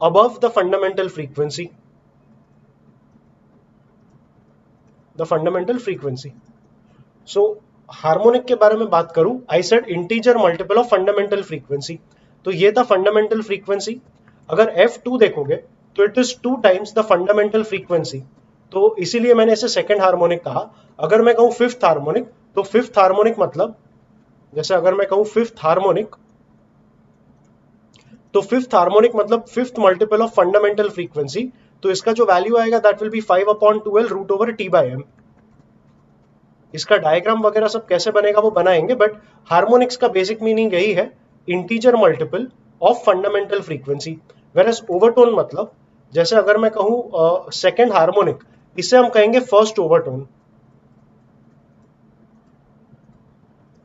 above the fundamental frequency. The fundamental frequency. So harmonic के बारे में बात करूं, I said integer multiple of fundamental frequency. तो ये था fundamental frequency. अगर F2 देखोगे तो it is 2 times the fundamental frequency. तो इसीलिए मैंने इसे सेकेंड हार्मोनिक कहा. अगर मैं कहूं फिफ्थ हार्मोनिक, तो फिफ्थ हार्मोनिक मतलब, जैसे अगर मैं कहूं फिफ्थ हार्मोनिक, तो फिफ्थ हार्मोनिक मतलब fifth multiple of fundamental frequency. तो इसका जो वैल्यू आएगा that will be 5 upon 2L root over T by m. इसका डायग्राम वगैरह सब कैसे बनेगा वो बनाएंगे, बट हार्मोनिक्स का बेसिक मीनिंग यही है, integer multiple of fundamental frequency. Whereas overtone मतलब, जैसे अगर मैं कहूं सेकेंड हार्मोनिक, इसे हम कहेंगे फर्स्ट ओवरटोन.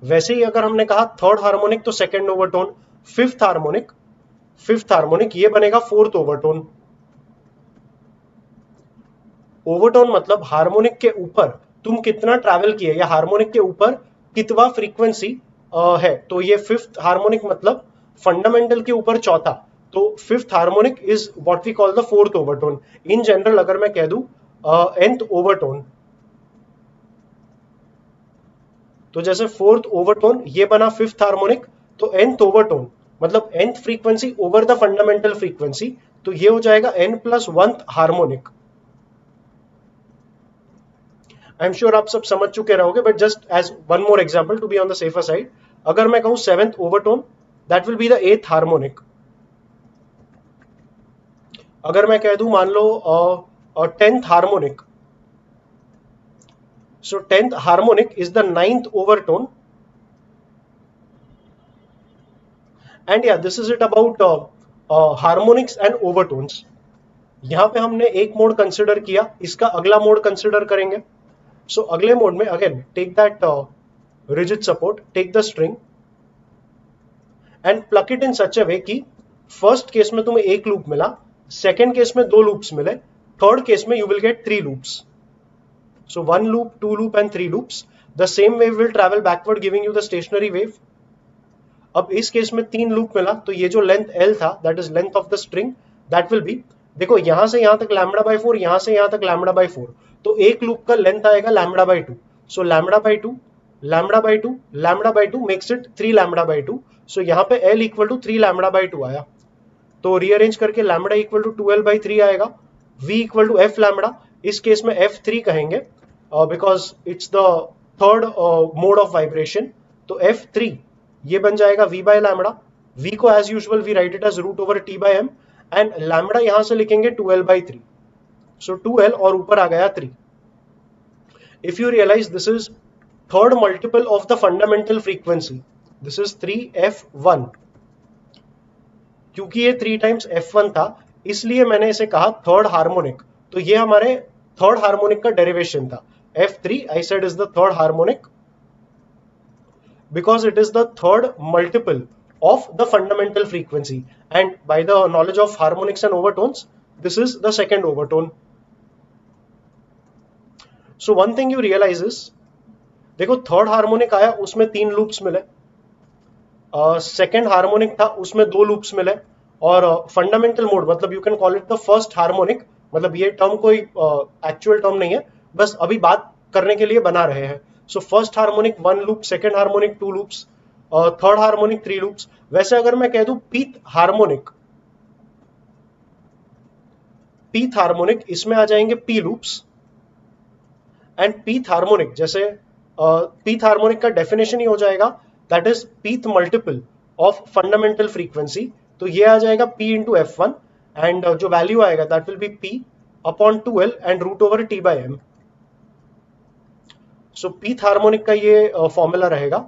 वैसे ही अगर हमने कहा थर्ड हार्मोनिक तो सेकेंड ओवरटोन. फिफ्थ हार्मोनिक ये बनेगा फोर्थ ओवरटोन. ओवरटोन मतलब हार्मोनिक के ऊपर तुम कितना ट्रैवल किए, या हार्मोनिक के ऊपर कितवा फ्रीक्वेंसी है. तो ये फिफ्थ हार्मोनिक मतलब फंडामेंटल के ऊपर चौथा. तो fifth harmonic is what we call the fourth overtone. In general अगर मैं कह दूं nth ओवरटोन, तो जैसे फोर्थ ओवरटोन ये बना फिफ्थ हार्मोनिक, तो nth ओवरटोन मतलब nth frequency over the fundamental frequency, तो ये हो जाएगा n plus one harmonic. I am sure आप सब समझ चुके रहोगे, but just as one more example to be on the safer side, अगर मैं कहूं seventh overtone, that will be the eighth harmonic. अगर मैं कह दूं मान लो tenth harmonic, so 10th harmonic is the ninth overtone, and yeah, this is it about harmonics and overtones. यहां पे हमने एक मोड कंसिडर किया, इसका अगला मोड कंसिडर करेंगे. सो अगले मोड में again take that rigid support, take the string and pluck it in such a way कि फर्स्ट केस में तुम्हें एक लूप मिला, सेकेंड केस में दो लूप्स मिले, थर्ड केस में you will get three loops. So one loop, two loop and three loops. The same wave will travel backward giving you the stationary wave. अब इस केस में तीन लूप मिला, तो ये जो लेंथ L था, that is length of the string, that will be, देखो यहां से यहां तक लैम्बडा बाई 4, यहां से यहां तक लैम्बडा बाई 4, तो एक लूप का लेंथ आएगा लैम्बडा बाई 2. सो lambda by 2, lambda by 2, lambda by 2 makes it 3 lambda by 2. सो यहाँ पे L equal to 3 lambda by 2 आया. तो रीअरेंज करके lambda equal to 2L by 3 आएगा. V equal to F lambda, इस केस में F3 कहेंगे because it's the third mode of vibration. तो F3 ये बन जाएगा V by lambda. V को as usual we write it as root over T by M, and lambda यहां से लिखेंगे 2L by 3. So 2L और ऊपर आ गया 3. If you realize this is third multiple of the fundamental frequency. This is 3F1. क्योंकि ये 3 times F1 था, इसलिए मैंने इसे कहा थर्ड हार्मोनिक. तो ये हमारे थर्ड हार्मोनिक का डेरिवेशन था. F3 I said is the third harmonic because it is the third multiple of the fundamental frequency, and by the knowledge of harmonics and overtones, this is the second overtone. So one thing you realize is, देखो थर्ड हार्मोनिक आया उसमें तीन लूप्स मिले, सेकेंड हार्मोनिक था उसमें दो लूप्स मिले, और फंडामेंटल मोड मतलब you can call it the first harmonic, मतलब ये टर्म कोई एक्चुअल टर्म नहीं है, बस अभी बात करने के लिए बना रहे हैं. So first harmonic one loop, second harmonic to loops, third harmonic three loops. वैसे अगर मैं कह दूं पीथ हार्मोनिक, पीथ हार्मोनिक इसमें आ जाएंगे p loops, and pth harmonic जैसे पीथ हार्मोनिक का डेफिनेशन ही हो जाएगा that is pth multiple of fundamental frequency. तो ये आ जाएगा P इंटू F1, एंड जो वैल्यू आएगा that will be P upon 2L and root over T by M. सो पीथ हार्मोनिक का ये फॉर्मूला रहेगा.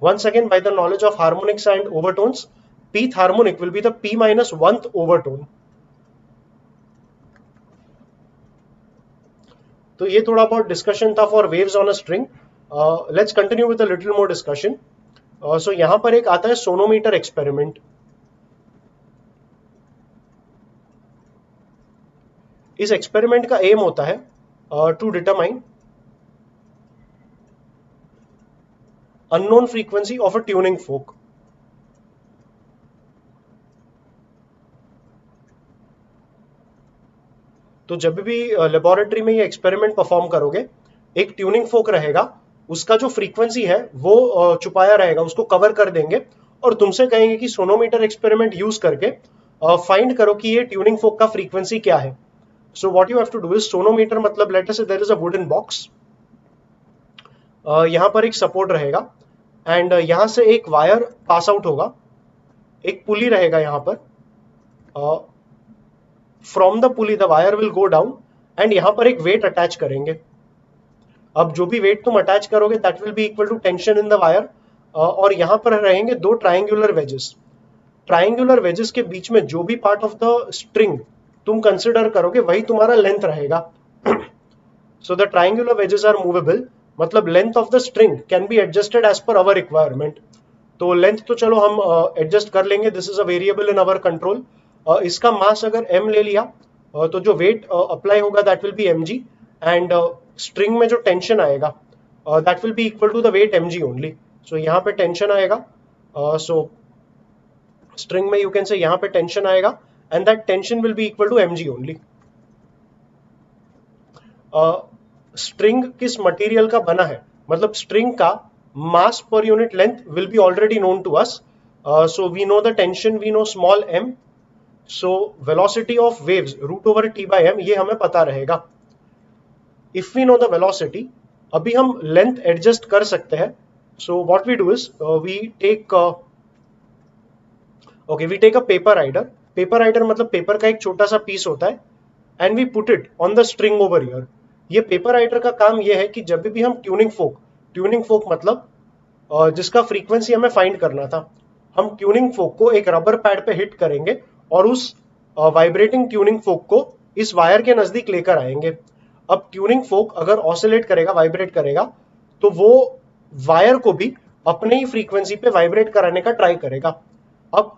Once again, by the knowledge of harmonics and overtones, pth harmonic will be the P minus 1th overtone. तो ये थोड़ा बहुत डिस्कशन था for waves on a string. Let's continue with a little more discussion. So यहां पर एक आता है सोनोमीटर एक्सपेरिमेंट. इस एक्सपेरिमेंट का एम होता है to determine unknown frequency of a tuning fork. तो जब भी लेबोरेटरी में ये एक्सपेरिमेंट परफॉर्म करोगे, एक ट्यूनिंग फोक रहेगा, उसका जो फ्रीक्वेंसी है वो छुपाया रहेगा, उसको कवर कर देंगे, और तुमसे कहेंगे कि सोनोमीटर एक्सपेरिमेंट यूज करके फाइंड करो कि ये ट्यूनिंग फोक का फ्रीक्वेंसी क्या है. So what you have to do is, sonometer मतलब let us say there is a wooden box, यहां पर एक सपोर्ट रहेगा, एंड यहां से एक वायर पास आउट होगा, एक पुली रहेगा यहां पर, from the pulley the wire will go down, and यहां पर एक वेट अटैच करेंगे. अब जो भी वेट तुम अटैच करोगे that will be equal to tension in the wire, और यहां पर रहेंगे दो ट्रायंगुलर वेजेस. ट्रायंगुलर वेजेस के बीच में जो भी पार्ट ऑफ द स्ट्रिंग तुम कंसिडर करोगे वही तुम्हारा लेंथ रहेगा. So the triangular wedges are movable, मतलब length of the string can be adjusted as per our requirement. तो लेंथ तो चलो हम एडजस्ट कर लेंगे, this is a variable in our control. इसका मास अगर m ले लिया, तो जो वेट अप्लाई होगा that will be mg, and string में जो टेंशन आएगा that will be equal to the weight mg only. So यहाँ पे टेंशन आएगा, सो स्ट्रिंग में यू कैन से यहाँ पे टेंशन आएगा and that tension will be equal to mg only. String किस मटेरियल का बना है, मतलब स्ट्रिंग का mass per unit length will be already known to us, so we know the tension, we know small m, so velocity of waves root over t by m ये हमें पता रहेगा। If we know the velocity, अभी हम लेंथ एडजस्ट कर सकते हैं। So what we do is we take we take a paper rider. Paper rider मतलब पेपर का एक छोटा सा पीस होता है and we put it on the string over here. ये पेपर राइडर का काम ये है कि जब भी हम ट्यूनिंग फोक मतलब जिसका फ्रीक्वेंसी हमें फाइंड करना था, हम ट्यूनिंग फोक को एक रबर पैड पे हिट करेंगे और उस वाइब्रेटिंग ट्यूनिंग फोक को इस वायर के नजदीक लेकर आएंगे। अब ट्यूनिंग फोक अगर ऑसिलेट करेगा, वाइब्रेट करेगा, तो वो वायर को भी अपने ही फ्रीक्वेंसी पे वाइब्रेट कराने का ट्राई करेगा। अब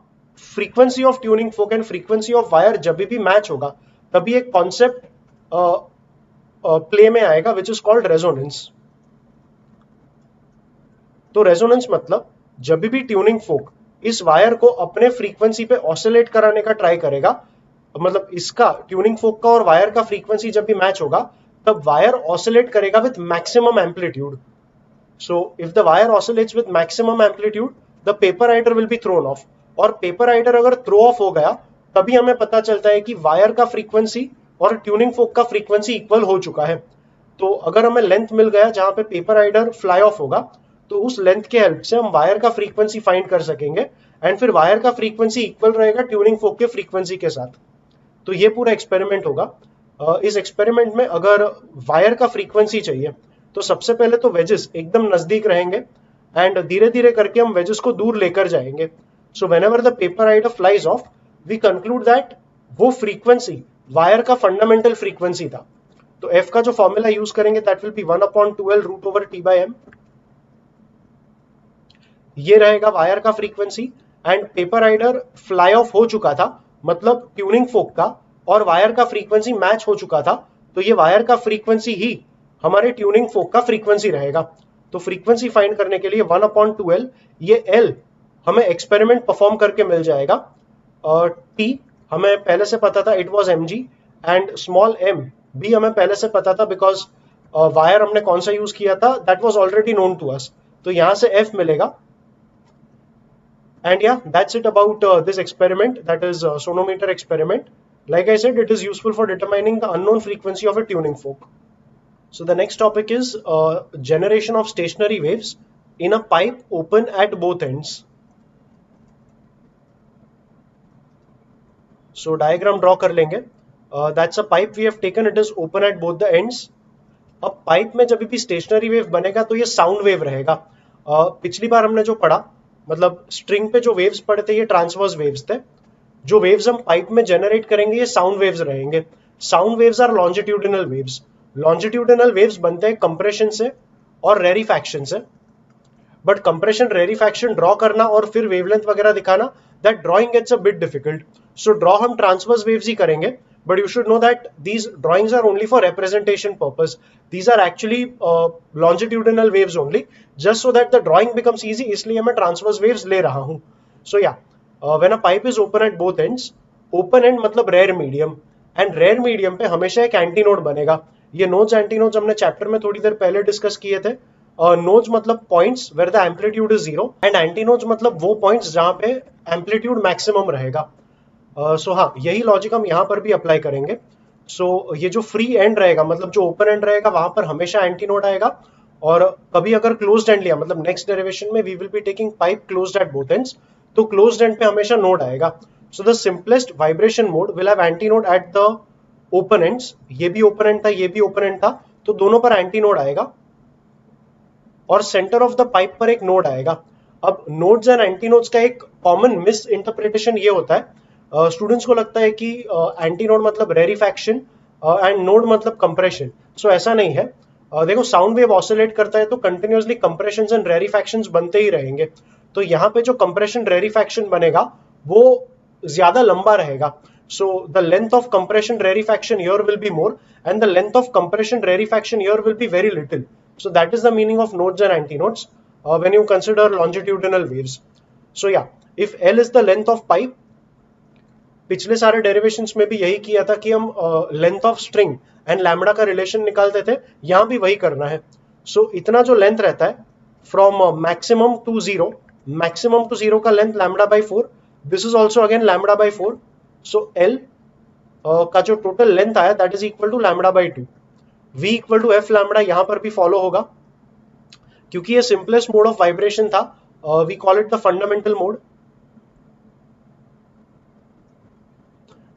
frequency of tuning folk and frequency of wire जब भी मैच होगा, तभी एक कॉन्सेप्ट प्ले में आएगा विच इज कॉल्ड रेजोनेंस। तो रेजोनेंस मतलब जब भी ट्यूनिंग फोक इस वायर को अपने फ्रीक्वेंसी पे ऑसिलेट कराने का ट्राई करेगा, मतलब इसका ट्यूनिंग फोक का और वायर का फ्रीक्वेंसी जब भी मैच होगा, तब वायर ऑसिलेट करेगा with maximum amplitude. So if the wire oscillates with maximum amplitude, the paper rider will be thrown off. और पेपर राइडर अगर थ्रो ऑफ हो गया, तभी हमें पता चलता है कि वायर का फ्रीक्वेंसी और ट्यूनिंग फोक का फ्रीक्वेंसी इक्वल हो चुका है। तो अगर हमें लेंथ मिल गया जहां पे पेपर राइडर फ्लाई ऑफ होगा, तो उस लेंथ के हेल्प से हम वायर का फ्रीक्वेंसी फाइंड कर सकेंगे एंड फिर वायर का फ्रीक्वेंसी इक्वल रहेगा ट्यूनिंग फोक के फ्रीक्वेंसी के साथ। तो ये पूरा एक्सपेरिमेंट होगा। इस एक्सपेरिमेंट में अगर वायर का फ्रीक्वेंसी चाहिए, तो सबसे पहले तो वेजेस एकदम नजदीक रहेंगे एंड धीरे धीरे करके हम वेजेस को दूर लेकर जाएंगे। So whenever the paper rider flies off, we conclude that वो फ्रीक्वेंसी वायर का फंडामेंटल फ्रीक्वेंसी था। तो एफ का जो फॉर्मूला यूज करेंगे that will be 1/2l root over t by m। ये रहेगा वायर का frequency and paper rider fly off हो चुका था, मतलब ट्यूनिंग फोक का और वायर का फ्रीक्वेंसी मैच हो चुका था, तो ये वायर का फ्रीक्वेंसी ही हमारे ट्यूनिंग फोक का फ्रीक्वेंसी रहेगा। तो फ्रीक्वेंसी फाइंड करने के लिए 1/2l, ये l हमें एक्सपेरिमेंट परफॉर्म करके मिल जाएगा। t हमें पहले से पता था, it was mg, and small m भी हमें पहले से पता था बिकॉज वायर हमने कौन सा यूज किया था, that was already known to us. तो यहां से f मिलेगा। And yeah, that's it about this experiment, that is sonometer experiment. Like I said, it is useful for determining the unknown frequency of a tuning fork. So the next topic is generation of stationary waves in a pipe open at both ends. So diagram draw कर लेंगे। That's a pipe we have taken, it is open at both the ends. अब पाइप में जब भी स्टेशनरी वेव बनेगा तो ये साउंड वेव रहेगा। पिछली बार हमने जो पढ़ा, मतलब स्ट्रिंग पे जो वेव्स पड़े थे ये ट्रांसवर्स वेव्स थे। जो वेव्स हम पाइप में जनरेट करेंगे ये साउंड वेव्स रहेंगे। Sound waves are longitudinal waves. Longitudinal waves बनते हैं कंप्रेशन से और रेरिफैक्शन से। बट कंप्रेशन रेरिफैक्शन ड्रॉ करना और फिर वेवलेंथ वगैरह दिखाना, that drawing gets a bit difficult. So draw हम ट्रांसवर्स वेव्स ही करेंगे, but you should know that these drawings are only for representation purpose. These are actually longitudinal waves only, just so that the drawing becomes easy, इसलिए मैं transverse waves ले रहा हूँ। So yeah, when a pipe is open at both ends, open end मतलब rare medium, and rare medium पे हमेशा एक एंटीनोड बनेगा। ये नोड्स एंटीनोड्स हमने चैप्टर में थोड़ी देर पहले डिस्कस किए थे। नोड्स मतलब points where the amplitude is zero, and antinodes मतलब वो पॉइंट्स जहां पे एम्पलीट्यूड मैक्सिमम रहेगा। सो हाँ, यही लॉजिक हम यहाँ पर भी अप्लाई करेंगे। सो ये जो फ्री एंड रहेगा, मतलब जो ओपन एंड रहेगा, वहां पर हमेशा एंटी नोड आएगा। और कभी अगर क्लोज्ड एंड लिया, मतलब नेक्स्ट डेरिवेशन में we will be taking pipe closed at both ends, तो क्लोज्ड एंड पे हमेशा नोड आएगा। So the simplest vibration mode will have anti node at the open ends. ये भी ओपन एंड था, ये भी ओपन एंड था, तो दोनों पर एंटी नोड आएगा और सेंटर ऑफ द पाइप पर एक नोड आएगा। अब नोड्स एंड एंटी नोड्स का एक कॉमन मिस इंटरप्रिटेशन ये होता है, स्टूडेंट्स को लगता है कि एंटी नोड मतलब रेरिफैक्शन एंड नोड मतलब कंप्रेशन। सो ऐसा नहीं है। देखो, साउंड वेव ऑसिलेट करता है तो कंटिन्यूअसली कंप्रेशंस एंड रेरिफैक्शंस बनते ही रहेंगे। तो यहाँ पे जो कंप्रेशन रेरिफैक्शन बनेगा वो ज्यादा लंबा रहेगा। So the length of compression rarefaction here will be more and the length of compression rarefaction here will be very little. So that is the meaning of nodes and antinodes when you consider longitudinal waves. So yeah, if L is the length of pipe, पिछले सारे डेरिवेशंस में भी यही किया था कि हम length of string and lambda का रिलेशन निकालते थे, यहां भी वही करना है. सो इतना जो लेंथ रहता है फ्रॉम मैक्सिमम टू जीरो का length lambda by 4, this is also again lambda by 4. So L का जो टोटल लेंथ आया that is equal to lambda by 2. v equal to F lambda यहां पर भी फॉलो होगा, क्योंकि ये सिंपलेस्ट मोड ऑफ वाइब्रेशन था. We call it the fundamental mode.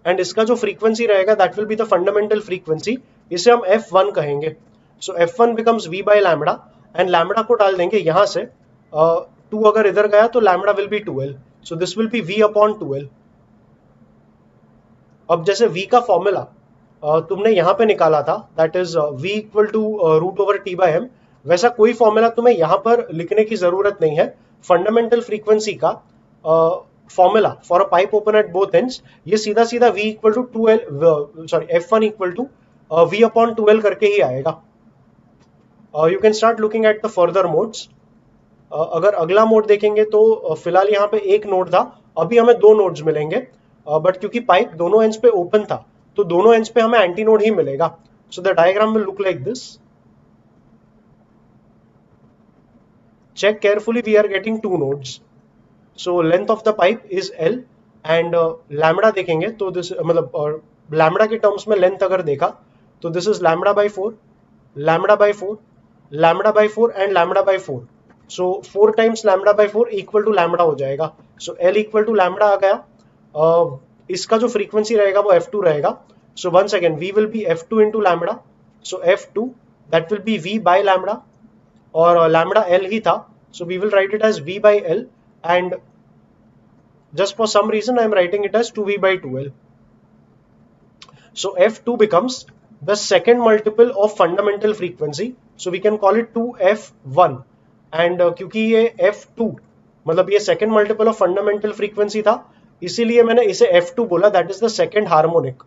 And इसका जो फ्रीक्वेंसी रहेगा that will be the fundamental frequency, इसे हम f1 कहेंगे. So f1 becomes v by lambda, and lambda को डाल देंगे यहां से, 2 अगर इधर गया तो lambda will be 2l. So this will be v upon 2l. अब जैसे v का फॉर्मूला तुमने यहां पे निकाला था, that is v equal to root over t by m, वैसा कोई फॉर्मूला तुम्हें यहां पर लिखने की जरूरत नहीं है. फंडामेंटल फ्रीक्वेंसी का formula for a pipe open at both ends, ये सीधा सीधा v equal to 2l, sorry f1 equal to v upon 2l करके ही आएगा. You can start looking at the further modes. अगर अगला मोड देखेंगे तो फिलहाल यहाँ पे एक नोड था, अभी हमें 2 नोड्स मिलेंगे, बट क्योंकि पाइप दोनों एंड्स पे ओपन था तो दोनों एंड्स पे हमें एंटी नोड ही मिलेगा. So the diagram will look like this. Check carefully, we are getting 2 nodes. So length of the pipe is L, and lambda देखेंगे तो दिस मतलब लैम्बडा के टर्म्स में लेंथ अगर देखा तो this is lambda by 4, lambda by 4, lambda by 4 and lambda by 4. So 4 times lambda by 4 equal to lambda हो जाएगा. So L equal to lambda आ गया. इसका जो फ्रीक्वेंसी रहेगा वो f2 रहेगा. So once again v will be f2 into lambda. So f2 that will be v by lambda, और लैम्बडा l ही था, so we will right it as v by l, and just for some reason I am writing it as 2v by 2l. So f2 becomes the second multiple of fundamental frequency, so we can call it 2f1. and क्योंकि ये f2 मतलब ये second multiple of fundamental frequency था, इसीलिए मैंने इसे f2 बोला, that is the second harmonic.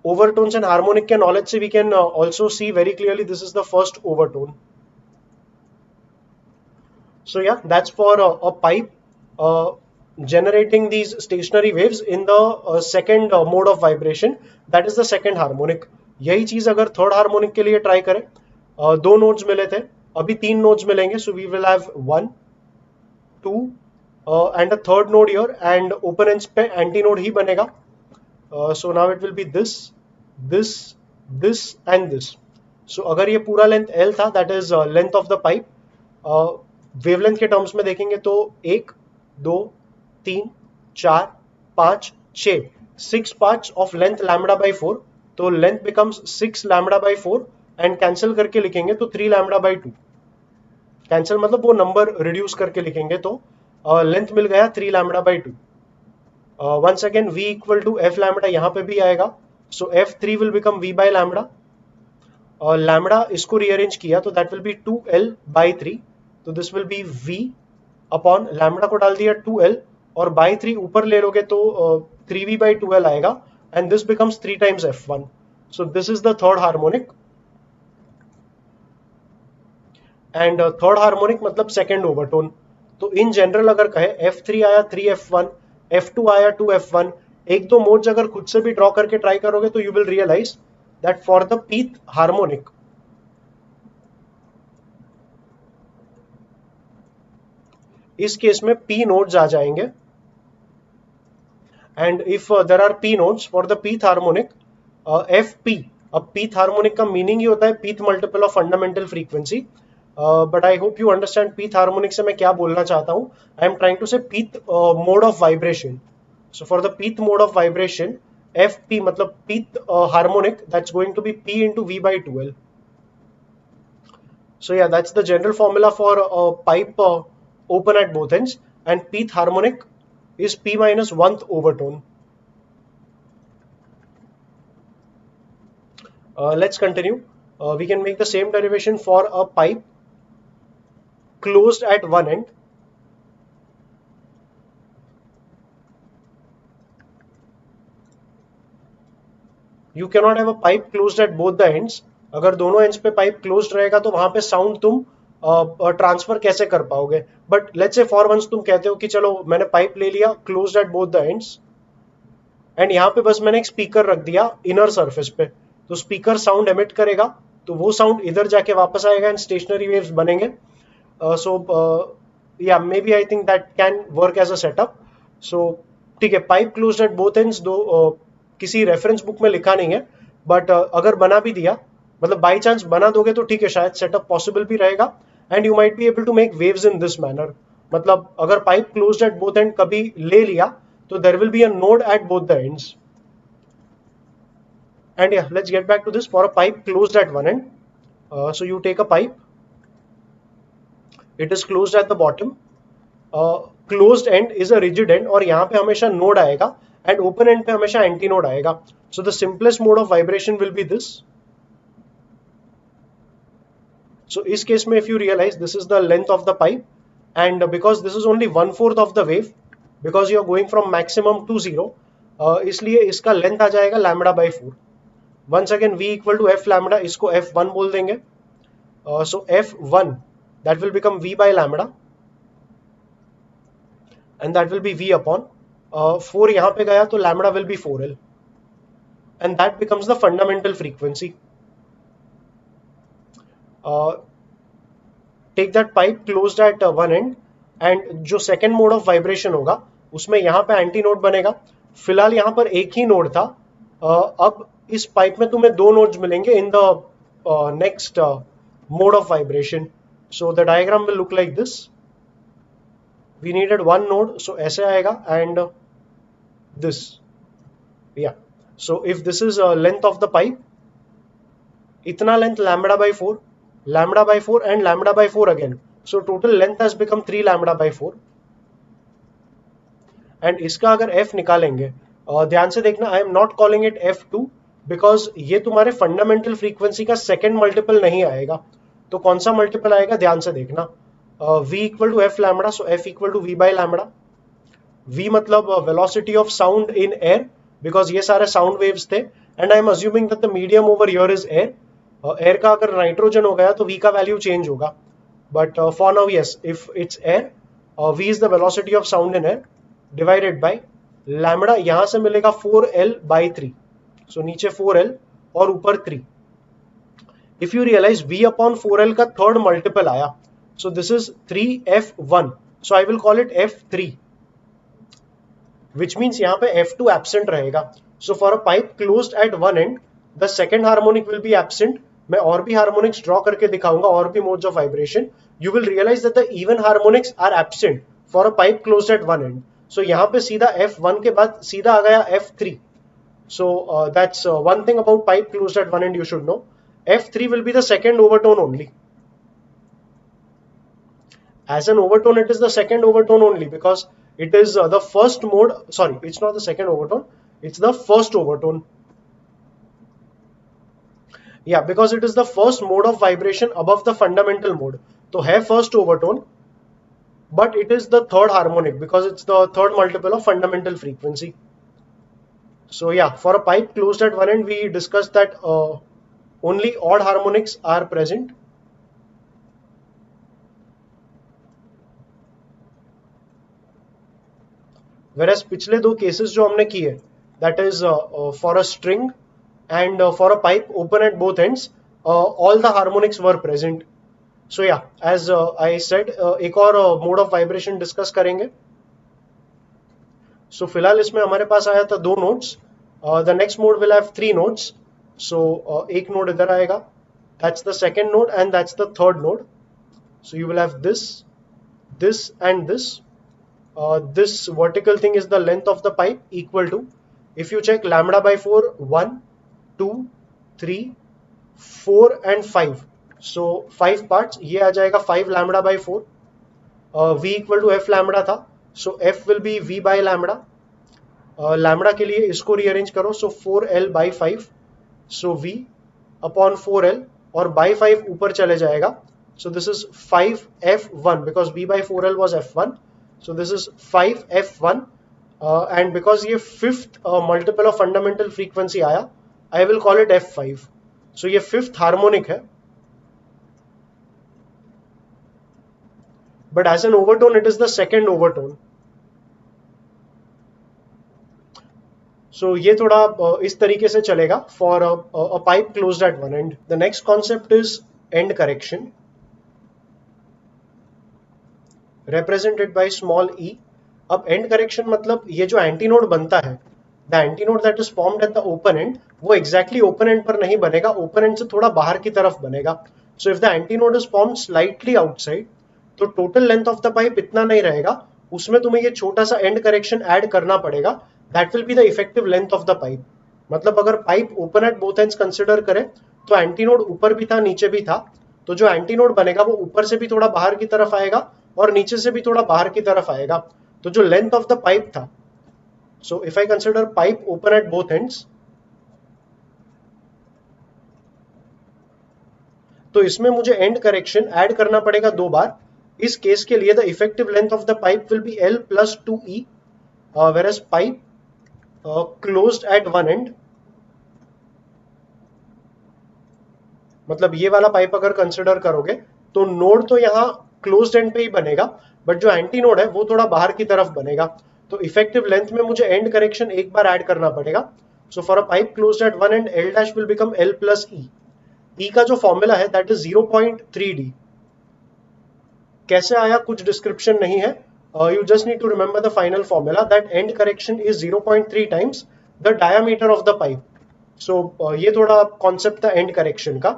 Overtones and harmonic के knowledge से we can also see very clearly this is the first overtone. So yeah, that's for a pipe generating these stationary waves in the second mode of vibration, that is the second harmonic. यही चीज अगर थर्ड हार्मोनिक के लिए ट्राई करें, 2 नोड्स मिले थे, अभी 3 नोड्स मिलेंगे. So we will have 1 2 and a third node here, and open ends पे एंटी नोड ही बनेगा. So now it will be this this this and this. So अगर ये पूरा लेंथ L था, that is length of the pipe. Wavelength के टर्म्स में देखेंगे तो 1 2 3 4 5 6, 6 parts of length lambda by 4. तो length becomes 6 lambda by 4, and cancel करके लिखेंगे तो 3 लैम्बडा बाई 2. कैंसिल मतलब वो नंबर रिड्यूस करके लिखेंगे तो लेंथ मिल गया 3 lambda by 2. Once again v equal to F lambda यहाँ पे भी आएगा. So f3 will become v by lambda. Lambda इसको रीअरेंज किया तो that will be 2l by 3. तो this will be v upon lambda को डाल दिया 2l, और बाई 3 ऊपर ले लोगे तो 3v बाई 2l आएगा, and this becomes 3 times f1. So this is the third harmonic. And third harmonic मतलब सेकेंड ओवरटोन. तो इन जनरल अगर कहे f3 आया 3f1, f2 आया 2f1, एक दो मोड्स अगर खुद से भी ड्रॉ करके ट्राई करोगे तो you will realize that for the pth harmonic, इस केस में p नोड्स आ जाएंगे. And if there are p nodes for the pth harmonic, fp, अब pth हार्मोनिक का मीनिंग ही होता है pth multiple of fundamental frequency. But I hope you understand pth harmonic से मैं क्या बोलना चाहता हूं. I am trying to say pth mode of vibration. So for the pth mode of vibration, fp मतलब pth harmonic, that's going to be p into v by 2l. So yeah, that's the general formula for a pipe open at both ends, and pth harmonic is p minus 1th overtone. Let's continue. We can make the same derivation for a pipe closed at one end. You cannot have a pipe closed at both the ends. अगर दोनों एंड्स पे पाइप क्लोज्ड रहेगा तो वहां पे साउंड तुम ट्रांसफर कैसे कर पाओगे। But let's say for once तुम कहते हो कि चलो मैंने पाइप ले लिया closed at both the ends, and यहाँ पे बस मैंने एक स्पीकर रख दिया इनर सरफेस पे, तो स्पीकर साउंड एमिट करेगा, तो वो साउंड इधर जाके वापस आएगा एंड स्टेशनरी वेव्स बनेंगे। So yeah maybe I think that can work as a setup. So ठीक है, pipe closed at both ends दो किसी रेफरेंस बुक में लिखा नहीं है, बट अगर बना भी दिया, मतलब बाई चांस बना दोगे तो ठीक है, शायद सेटअप पॉसिबल भी रहेगा, and you might be able to make waves in this manner. मतलब अगर pipe closed at both end कभी ले लिया, so there will be a node at both the ends. And yeah, let's get back to this. For a pipe closed at one end, so you take a pipe, it is closed at the bottom. Closed end is a rigid end, और यहाँ पे हमेशा node आएगा, and open end पे हमेशा anti node आएगा. So the simplest mode of vibration will be this. So इस case में if you realize this is the length of the pipe, and because this is only 1/4 of the wave, because you are going from maximum to zero, इसलिए इसका length आ जाएगा lambda by 4. Once again v equal to f lambda, इसको f1 बोल देंगे. So f1 that will become v by lambda, and that will be v upon 4 यहाँ पे गया तो lambda will be 4l, and that becomes the fundamental frequency. Take that pipe closed at one end, and जो second mode of vibration होगा उसमें यहाँ पे एंटी नोड बनेगा. फिलहाल यहाँ पर एक ही नोड था, अब इस पाइप में तुम्हें दो नोड्स मिलेंगे in the next mode of vibration. So the diagram will look like this. We needed one node, so ऐसे आएगा, and this, yeah so if this is length of the pipe, इतना length lambda by 4, lambda by 4 and lambda by 4 again, so total length has become 3 lambda by 4. and इसका अगर f निकालेंगे, ध्यान से देखना, आई am not calling it f2 because ये तुम्हारे फंडामेंटल फ्रीक्वेंसी का सेकेंड मल्टीपल नहीं आएगा. तो कौन सा मल्टीपल आएगा ध्यान से देखना. v equal to f lambda, so f equal to v by lambda. v मतलब velocity of sound in air, because ये सारे साउंड वेव्स थे, and I am assuming that the medium over here is air. Air का अगर नाइट्रोजन हो गया तो v का वैल्यू चेंज होगा, but for now yes, if it's air, v is the velocity of sound in air divided by lambda. यहां से मिलेगा 4l बाई 3, सो नीचे 4l और ऊपर 3. If you realize v upon 4l का थर्ड मल्टीपल आया, so this is 3f1, so I will call it f3, which means यहाँ पे f2 एब्सेंट रहेगा. So for a pipe closed at one end, the second harmonic will be absent. मैं और भी हार्मोनिक्स ड्रॉ करके दिखाऊंगा, और भी modes of vibration. You will realize that the even harmonics are absent for a pipe closed at one end. So यहाँ पे सीधा f1 के बाद सीधा आ गया f3. So that's one thing about pipe closed at one and you should know. f3 will be the second overtone only. As an overtone, it is the second overtone only because it is the first mode. Sorry, it's not the second overtone, it's the first overtone. Yeah, because it is the first mode of vibration above the fundamental mode. तो है first overtone, but it is the third harmonic because it's the third multiple of fundamental frequency. So yeah, for a pipe closed at one end, we discussed that only odd harmonics are present. Whereas पिछले दो cases जो हमने किए, that is for a string and for a pipe open at both ends, all the harmonics were present. So yeah, as I said, एक और mode of vibration discuss करेंगे. So फिलहाल इसमें हमारे पास आया था दो nodes. The next mode will have 3 nodes. So एक node इधर आएगा, that's the second node, and that's the third node. So you will have this, this, and this. This vertical thing is the length of the pipe, equal to, if you check lambda by 4, 1, 2, 3, 4 and 5. So 5 parts, ये आ जाएगा 5 lambda by 4. v equal to f lambda था, so f will be v by lambda. lambda के लिए इसको rearrange करो, so 4l by 5, so v upon 4l, और by 5 ऊपर चले जाएगा, so this is 5f1 because v by 4l was f1. So this is 5f1, and because ये fifth multiple of fundamental frequency आया, I will call it f5. So ये fifth harmonic है. but as an overtone it is the second overtone. So ये थोड़ा इस तरीके से चलेगा for a pipe closed at one end. The next concept is end correction, represented by small e. अब end correction मतलब ये जो एंटीनोड बनता है, the antinode that is formed at the open end, वो exactly open end पर नहीं बनेगा, open end से थोड़ा बाहर की तरफ बनेगा. So if the antinode is formed slightly outside, तो total length of the pipe इतना नहीं रहेगा, उसमें तुम्हें ये छोटा सा end correction add करना पड़ेगा. That will be the effective length of the pipe. मतलब अगर pipe open at both ends consider करें तो एंटीनोड ऊपर भी था नीचे भी था, तो जो एंटीनोड बनेगा वो ऊपर से भी थोड़ा बाहर की तरफ आएगा और नीचे से भी थोड़ा बाहर की तरफ आएगा. तो जो लेंथ ऑफ द पाइप था, so if I consider pipe open at both ends, तो इसमें मुझे एंड करेक्शन ऐड करना पड़ेगा दो बार. इस केस के लिए the effective length of the pipe will be L plus 2E, whereas pipe closed at one end, मतलब ये वाला पाइप अगर कंसिडर करोगे तो नोड तो यहाँ क्लोज्ड एंड पे ही बनेगा, बट जो एंटी नोड है वो थोड़ा बाहर की तरफ बनेगा. तो इफेक्टिव लेंथ में मुझे एंड करेक्शन एक बार ऐड करना पड़ेगा. सो for a pipe closed at one and L dash will become L plus E. E का जो फॉर्मूला है दैट इज 0.3D. कैसे आया कुछ डिस्क्रिप्शन नहीं है. You just need to remember the final formula that end correction is 0.3 times the diameter of the pipe. So ये थोड़ा कॉन्सेप्ट था एंड करेक्शन का.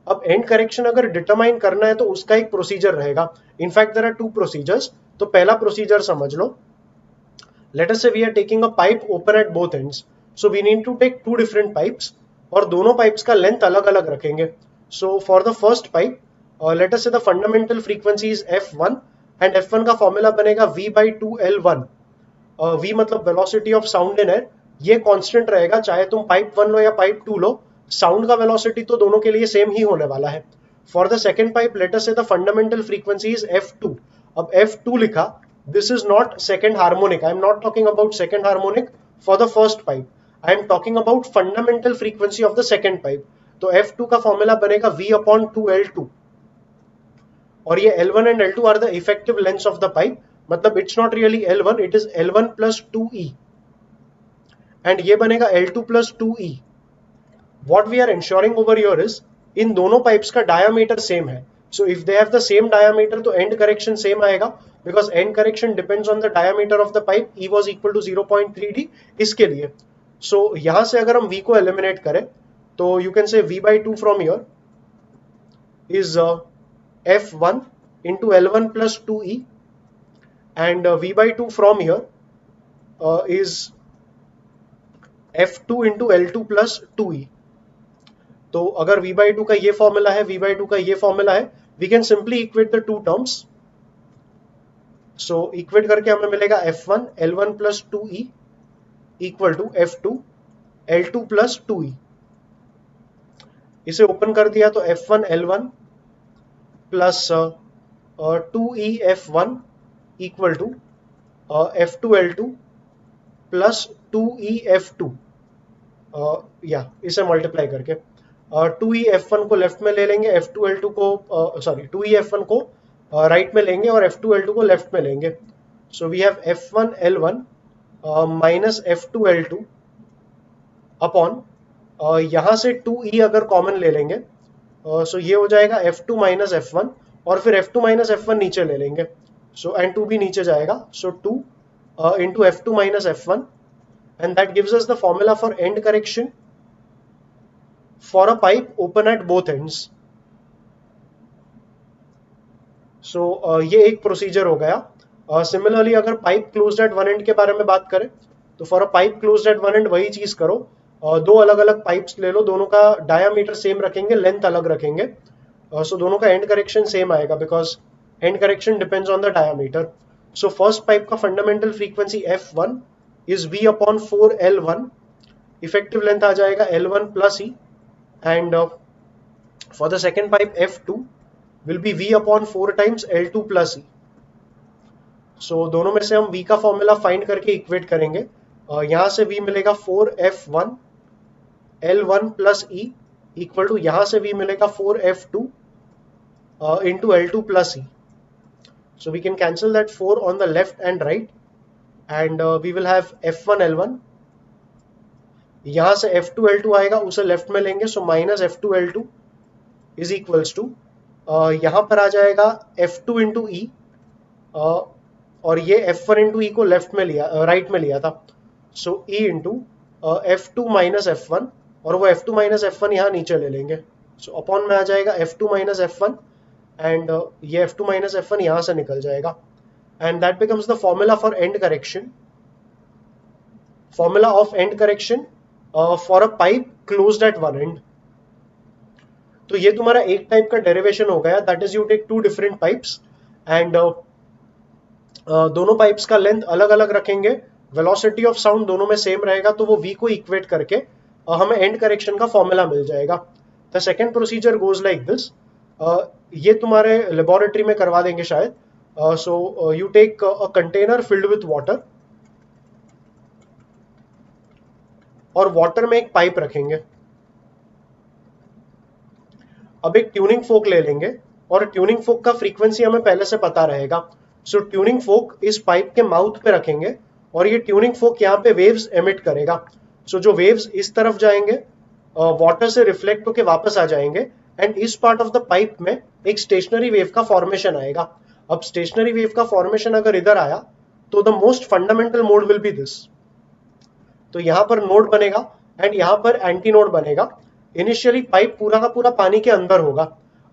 अब एंड करेक्शन अगर डिटरमाइन करना है तो उसका एक प्रोसीजर रहेगा. In fact there are two procedures. तो पहला प्रोसीजर समझ लो. Let us say we are taking a pipe open at both ends, so we need to take two different pipes और दोनों पाइप्स का लेंथ अलग अलग रखेंगे. So for the first pipe let us say the fundamental frequency is F1 and F1 का फॉर्मूला बनेगा V/2L1. V मतलब velocity of sound in air. ये कांस्टेंट रहेगा चाहे तुम पाइप 1 लो या पाइप 2 लो, साउंड का वेलोसिटी तो दोनों के लिए सेम ही होने वाला है. For the second pipe let us say the fundamental frequency is F2. अब F2 लिखा, this is not second harmonic. I am not talking about second harmonic for the first pipe. I am talking about fundamental frequency of the second pipe. तो F2 का फॉर्मूला बनेगा V/2L2. और ये L1 and L2 are the effective lengths of the pipe. मतलब it's not really L1, it is L1 plus 2E. And ये बनेगा L2 plus 2E. What we are ensuring over here is इन दोनों पाइप्स का डायामीटर सेम है. So if they have the same diameter तो एंड करेक्शन सेम आएगा, because end correction depends on the diameter of the pipe. E was equal to 0.3D इसके लिए. सो यहां से अगर हम V को एलिमिनेट करें तो यू कैन से V/2 from here is F1 into L1 plus 2E, and V/2 from here is F2 into L2 plus 2E. तो अगर V/2 का ये फॉर्मूला है, V/2 का ये फॉर्मूला है, we can simply equate the two terms. So equate करके हमें मिलेगा F1 L1 plus 2E equal to F2 L2 plus 2E. इसे ओपन कर दिया तो F1 L1 plus 2E F1 equal to F2 L2 plus 2E F2. या इसे मल्टीप्लाई करके 2E F1 को लेफ्ट में ले लेंगे, F2 L2 को सॉरी 2E F1 को राइट में लेंगे और F2 L2 को लेफ्ट में लेंगे. So we have F1 L1 minus F2 L2 upon यहां से 2E अगर कॉमन ले लेंगे सो ये हो जाएगा F2 माइनस F1 और फिर F2 माइनस F1 नीचे ले लेंगे. सो एंड 2 भी नीचे जाएगा. सो 2 into F2 minus F1, and that gives us the formula for end correction for a pipe open at both ends. So ये एक प्रोसीजर हो गया. सिमिलरली अगर pipe closed at one and के बारे में बात करें तो for a pipe closed at one and वही चीज करो. दो अलग अलग पाइप्स ले लो, दोनों का डायामीटर सेम रखेंगे, लेंथ अलग रखेंगे. सो दोनों का एंड करेक्शन सेम आएगा because end correction depends on the diameter. So first pipe का fundamental frequency F1 is V/4L1. Effective length आ जाएगा L1 plus E, and for the second pipe F2 will be V/4 times L2 plus E. So दोनों में से हम V का फॉर्मूला फाइंड करके इक्वेट करेंगे. यहां से V मिलेगा 4F1 L1 plus E equal to यहां से V मिलेगा 4F2 into L2 plus E. So we can cancel that 4 on the left and right, and we will have F1 L1. यहाँ से F2 L2 आएगा, उसे लेफ्ट में लेंगे, so minus F2 L2 is equals to, यहाँ पर आ जाएगा F2 इंटू ई, और ये F1 इंटू ई को लेफ्ट में लिया, राइट में लिया था, सो E into F2 minus F1, और वो F2 माइनस F1 यहाँ नीचे ले लेंगे, सो अपॉन में आ जाएगा F2 माइनस F1, एंड ये F2 माइनस F1 यहाँ से निकल जाएगा, and that becomes the formula for end correction. Formula of end correction for a pipe closed at one end. तो ये तुम्हारा एक टाइप का डेरिवेशन हो गया, that is you take two different pipes and दोनों पाइप्स का लेंथ अलग अलग रखेंगे, वेलोसिटी ऑफ साउंड दोनों में सेम रहेगा, तो वो v को इक्वेट करके हमें एंड करेक्शन का फॉर्मूला मिल जाएगा. The second procedure goes like this. ये तुम्हारे लेबोरेटरी में करवा देंगे शायद. So you take a container filled with water, और वाटर में एक पाइप रखेंगे. अब एक ट्यूनिंग फोक ले लेंगे, और ट्यूनिंग फोक का फ्रीक्वेंसी हमें पहले से पता रहेगा. सो ट्यूनिंग फोक इस पाइप के माउथ पे रखेंगे, और ये ट्यूनिंग फोक यहाँ पे वेव्स एमिट करेगा. सो जो वेव्स इस तरफ जाएंगे, वाटर से रिफ्लेक्ट होके वापस आ जाएंगे, एंड इस पार्ट ऑफ द पाइप में एक स्टेशनरी वेव का फॉर्मेशन आएगा. अब स्टेशनरी वेव का फॉर्मेशन अगर इधर आया, तो the most fundamental mode will be this. तो यहां पर नोड बनेगा, एंड यहां पर एंटी नोड बनेगा. इनिशियली पाइप पूरा का पूरा पानी के अंदर होगा.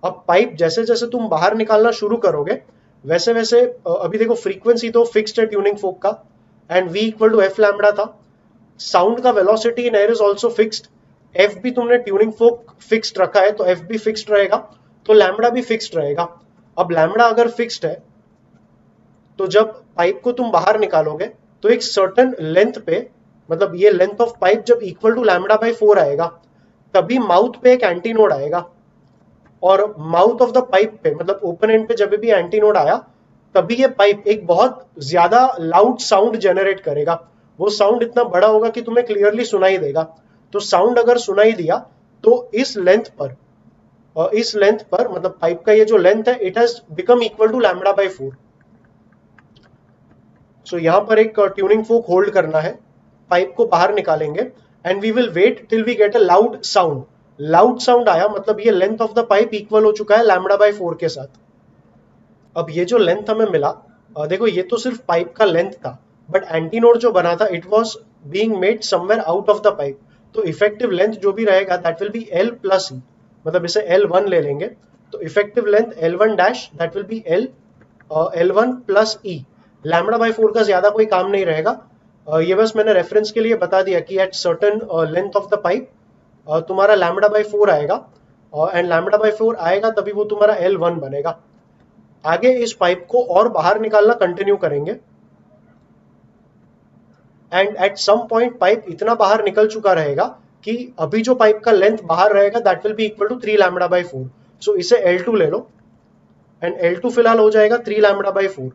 अब पाइप जैसे जैसे तुम बाहर निकालना शुरू करोगे, वैसे वैसे अभी देखो फ्रीक्वेंसी तो फिक्स्ड है ट्यूनिंग फोक का, and v equal to F lambda था. साउंड का velocity in air is also fixed. F भी तुमने ट्यूनिंग फोक फिक्स्ड रखा है, तो एफ भी फिक्स्ड रहेगा, तो लैम्बडा भी फिक्स्ड रहेगा. अब लैम्बडा अगर फिक्स्ड है, तो जब पाइप को तुम बाहर निकालोगे, तो एक सर्टेन लेंथ पे, मतलब ये लेंथ ऑफ पाइप जब इक्वल टू लैम्बडा बाई 4 आएगा, तभी माउथ पे एक एंटी नोड आएगा. और माउथ ऑफ द पाइप पे, मतलब ओपन एंड पे जब भी एंटी नोड आया, तभी ये पाइप एक बहुत ज्यादा लाउड साउंड जनरेट करेगा. वो साउंड इतना बड़ा होगा कि तुम्हें क्लियरली सुनाई देगा. तो साउंड अगर सुनाई दिया, तो इस लेंथ पर, मतलब पाइप का ये जो लेंथ है, it has become equal to lambda by 4. So यहां पर एक ट्यूनिंग फोक होल्ड करना है, पाइप को बाहर निकालेंगे, and we will wait till we get a loud sound. Loud sound आया, मतलब ये length of the pipe equal हो चुका है लैम्बडा बाई 4 के साथ. अब ये जो लेंथ हमें मिला, देखो ये तो सिर्फ पाइप का लेंथ था, बट एंटी नोड जो बना था, it was being made somewhere out of the pipe. तो इफेक्टिव लेंथ जो भी रहेगा, that will be L plus E. मतलब इसे L1 ले लेंगे, तो effective length L1 dash, that will be L1 plus E. Lambda by 4 का ज्यादा कोई काम नहीं रहेगा. ये बस मैंने रेफरेंस के लिए बता दिया कि at certain length of the pipe तुम्हारा लैम्बडा बाई 4 आएगा, एंड लैम्बडा बाई 4 आएगा तभी वो तुम्हारा L1 बनेगा. आगे इस पाइप को और बाहर निकालना कंटिन्यू करेंगे, and at some point pipe इतना बाहर निकल चुका रहेगा कि अभी जो पाइप का लेंथ बाहर रहेगा, that will be equal to 3 lambda by 4. So इसे L2 ले लो, एंड L2 फिलहाल हो जाएगा 3 lambda by 4.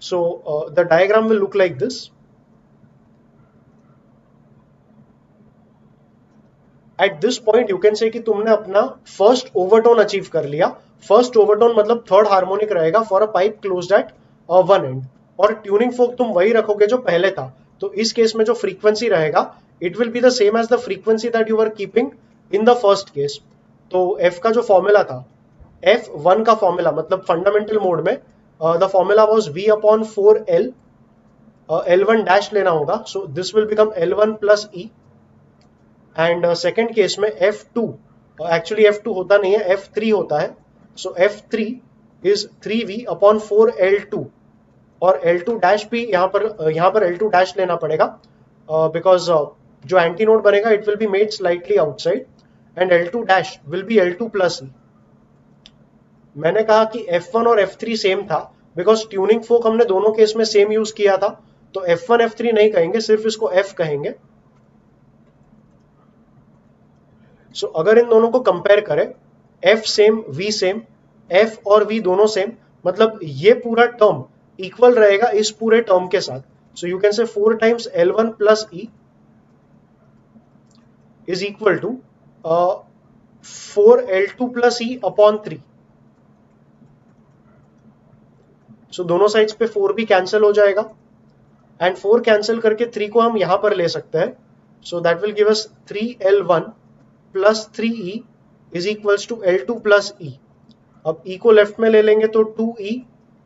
So the diagram will look like this. At this point you can से कि तुमने अपना फर्स्ट ओवरटोन अचीव कर लिया. फर्स्ट ओवरटोन मतलब थर्ड हार्मोनिक रहेगा for a pipe closed at one and, और ट्यूनिंग फोक तुम वही रखोगे जो पहले था. तो इस केस में जो फ्रीक्वेंसी रहेगा, it will be the same as the frequency that you are keeping in the first case. तो एफ का जो फॉर्मूला था, F1 का फॉर्मूला, मतलब फंडामेंटल मोड में the formula was V upon 4L. L1 dash लेना होगा, so this will become L1 plus E. And second case में F2, एक्चुअली F2 होता नहीं है, F3 होता है. सो F3 is 3V upon 4L2, और L2 डैश भी यहाँ पर L2 डैश लेना पड़ेगा, बिकॉज जो एंटी नोड बनेगा, it will be made slightly outside, and L2 dash will be L2 plus E. मैंने कहा कि F1 और F3 सेम था, बिकॉज ट्यूनिंग फोक हमने दोनों केस में सेम यूज किया था, तो F1 F3 नहीं कहेंगे, सिर्फ इसको F कहेंगे. सो अगर इन दोनों को कंपेयर करें, F same V same, F और V दोनों सेम, मतलब ये पूरा टर्म इक्वल रहेगा इस पूरे टर्म के साथ. सो you can say 4 times L1 plus E is equal to 4L2 plus E upon 3. So दोनों साइड्स पे 4 भी कैंसिल हो जाएगा एंड 4 कैंसिल करके 3 को हम यहां पर ले सकते हैं. So that will give us 3L1 plus 3E is equals to L2 plus E. अब E को लेफ्ट में ले लेंगे तो 2E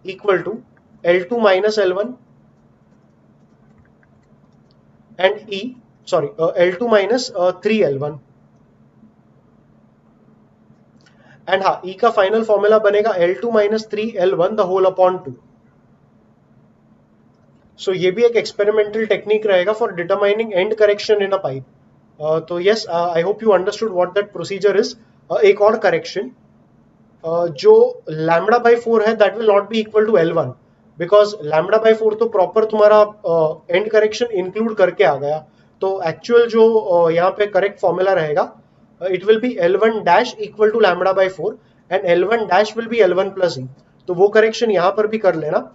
equal to L2 minus L1 and L2 minus 3L1. And हाँ, E का फाइनल फॉर्मूला बनेगा L2 minus 3L1 the whole upon 2. So ये भी एक एक्सपेरिमेंटल टेक्निक रहेगा for determining end correction in a pipe. तो yes, I hope you understood what that procedure is. एक और करेक्शन, जो लैम्बडा बाई 4 है that will not be equal to L1 because lambda by 4 तो प्रॉपर तुम्हारा एंड करेक्शन इंक्लूड करके आ गया. तो एक्चुअल जो यहाँ पे करेक्ट फॉर्मूला रहेगा, it will be L1 dash equal to lambda by 4 and L1 dash will be L1 plus E. तो वो करेक्शन यहाँ पर भी कर लेना.